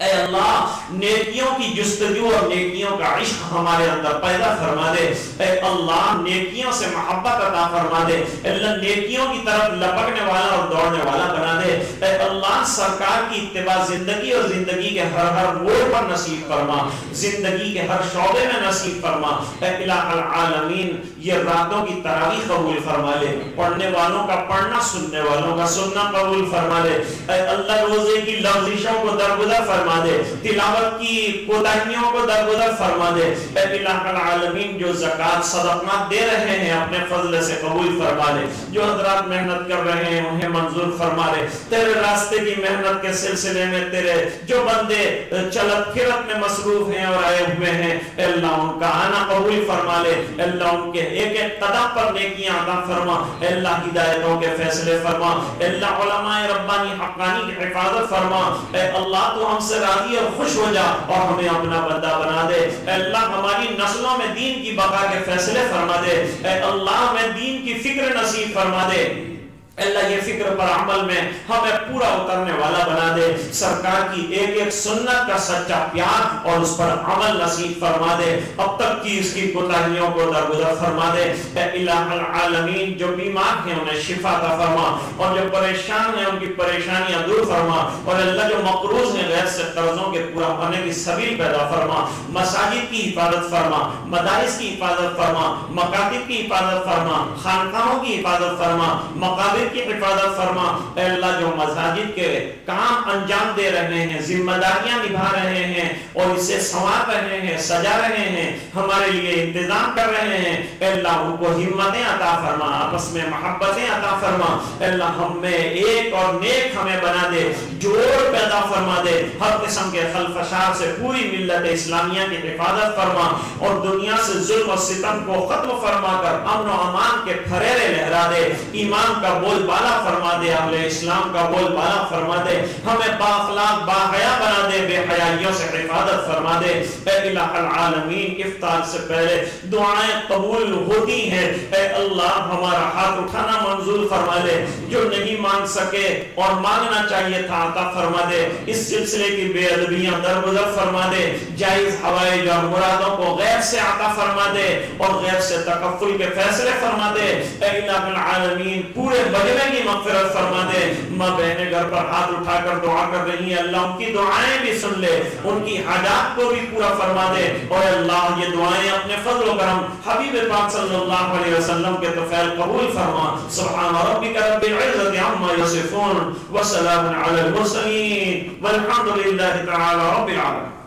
اے اللہ، نیکیوں کی جستجو اور نیکیوں کا عشق ہمارے اندر پیدا فرما دے۔ اے اللہ، نیکیوں سے محبت عطا فرما دے، اللہ نیکیوں کی طرف لپکنے والا اور دوڑنے والا بنا دے۔ اے اللہ، سرکار کی اتباع زندگی اور زندگی کے ہر موڑ پر نصیب فرما، زندگی کے ہر شعبے میں نصیب فرما۔ اے الہ العالمین، یہ راتوں کی تراویح قبول فرما لے، پڑھنے والوں کا پڑھنا، سننے والوں کا سننا قبول فرما لے۔ اے اللہ، روزے کی لغزشوں کو درگزر فرما دے، تلاوت کی کوتاہیوں کو درگزر فرما دے۔ اے الہ العالمین، جو زکوٰۃ صدقات دے رہے ہیں اپنے فضل سے قبول فرما لے، جو حضرات محنت کر رہے ہیں انہیں منظور فرما لے، تیرے راستے کی محنت کے سلسلے میں تیرے جو بندے چلت پھرت میں مصروف ہیں اور آئے ہوئے ہیں، اے اللہ ان کا آنا قبول فرما لے، اے اللہ ان کے ایک ایک قدم پر نیکیاں عطا فرما، اے اللہ ہدایتوں کے فیصلے فرما، اے اللہ علماء ربانی حقانی کی حفاظت فرما۔ اے اللہ، تو ہم سے راضی اور خوش ہو جا اور ہمیں اپنا بندہ بنا دے۔ اے اللہ، ہماری نسلوں میں دین کی بقا کے فیصلے فرما دے۔ اے اللہ، ہمیں دین کی فکر نصیب فرما دے۔ اللہ، یہ فکر پر عمل میں ہمیں پورا اترنے والا بنا دے، سرکار کی ایک ایک سنت کا سچا پیار اور اس پر عمل نصیب فرما دے، اب تک کی اس کی کوتاہیوں کو درگزر فرما دے۔ اے الہ العالمین، جو بیمار ہیں انہیں شفا عطا فرما، اور جو پریشان ہیں ان کی پریشانیاں دور فرما، اور اللہ جو مقروض ہیں غیر سے قرضوں کے پورا ہونے کی سبیل پیدا فرما، مساجد کی حفاظت فرما، مدارس کی حفاظت فرما، مکاتب کی حفاظت فرما، خانقاہوں کی حفاظت فرما، مقابر کی حفاظت فرما۔ اے اللہ، جو مساجد کے کام انجام دے رہے ہیں، ذمہ داریاں نبھا رہے ہیں اور اسے سنوار رہے ہیں، سجا رہے ہیں، ہمارے لیے انتظام کر رہے ہیں، اے اللہ ان کو ہمتیں عطا فرما، آپس میں محبتیں عطا فرما۔ اے اللہ، ہم میں ایک اور نیک ہمیں بنا دے، جوڑ پیدا فرما دے، ہر قسم کے خلفشار سے پوری ملت اسلامیہ کی حفاظت فرما، اور دنیا سے ظلم و ستم کو ختم فرما کر امن و امان کے پھریرے لہرا دے، ایمان کا بول بالا فرما دے، اہل اسلام کا بول بالا فرما دے، ہمیں با اخلاق با حیا بنا دے، بے حیائیوں سے حفاظت فرما دے۔ اے الہ العالمین، افطار سے پہلے دعائیں قبول ہوتی ہیں، اے اللہ ہمارا ہاتھ اٹھانا منظور فرما دے، جو نہیں مانگ سکے اور مانگنا چاہیے تھا عطا فرما دے، اس سلسلے کی بے ادبیاں درگزر فرما دے، جائز حوائج اور مرادوں کو غیر سے عطا فرما دے اور غیر سے تکفل کے فیصلے فرما دے۔ اے الہ العالمین، پورے بجنے کی مغفرت فرما دے۔ ماں بہنیں گھر پر ہاتھ اٹھا کر دعا کر رہی ہیں، اللہ ان کی دعائیں بھی سن لے، ان کی حاجات کو بھی پورا فرما دے، اور اللہ یہ دعائیں اپنے فضل و کرم حبیب پاک صلی اللہ علیہ وسلم کے طفیل قبول فرما۔ سبحان ربک رب العزت عما یصفون وسلام علی المرسلین والحمد للہ تعالی رب العالمین۔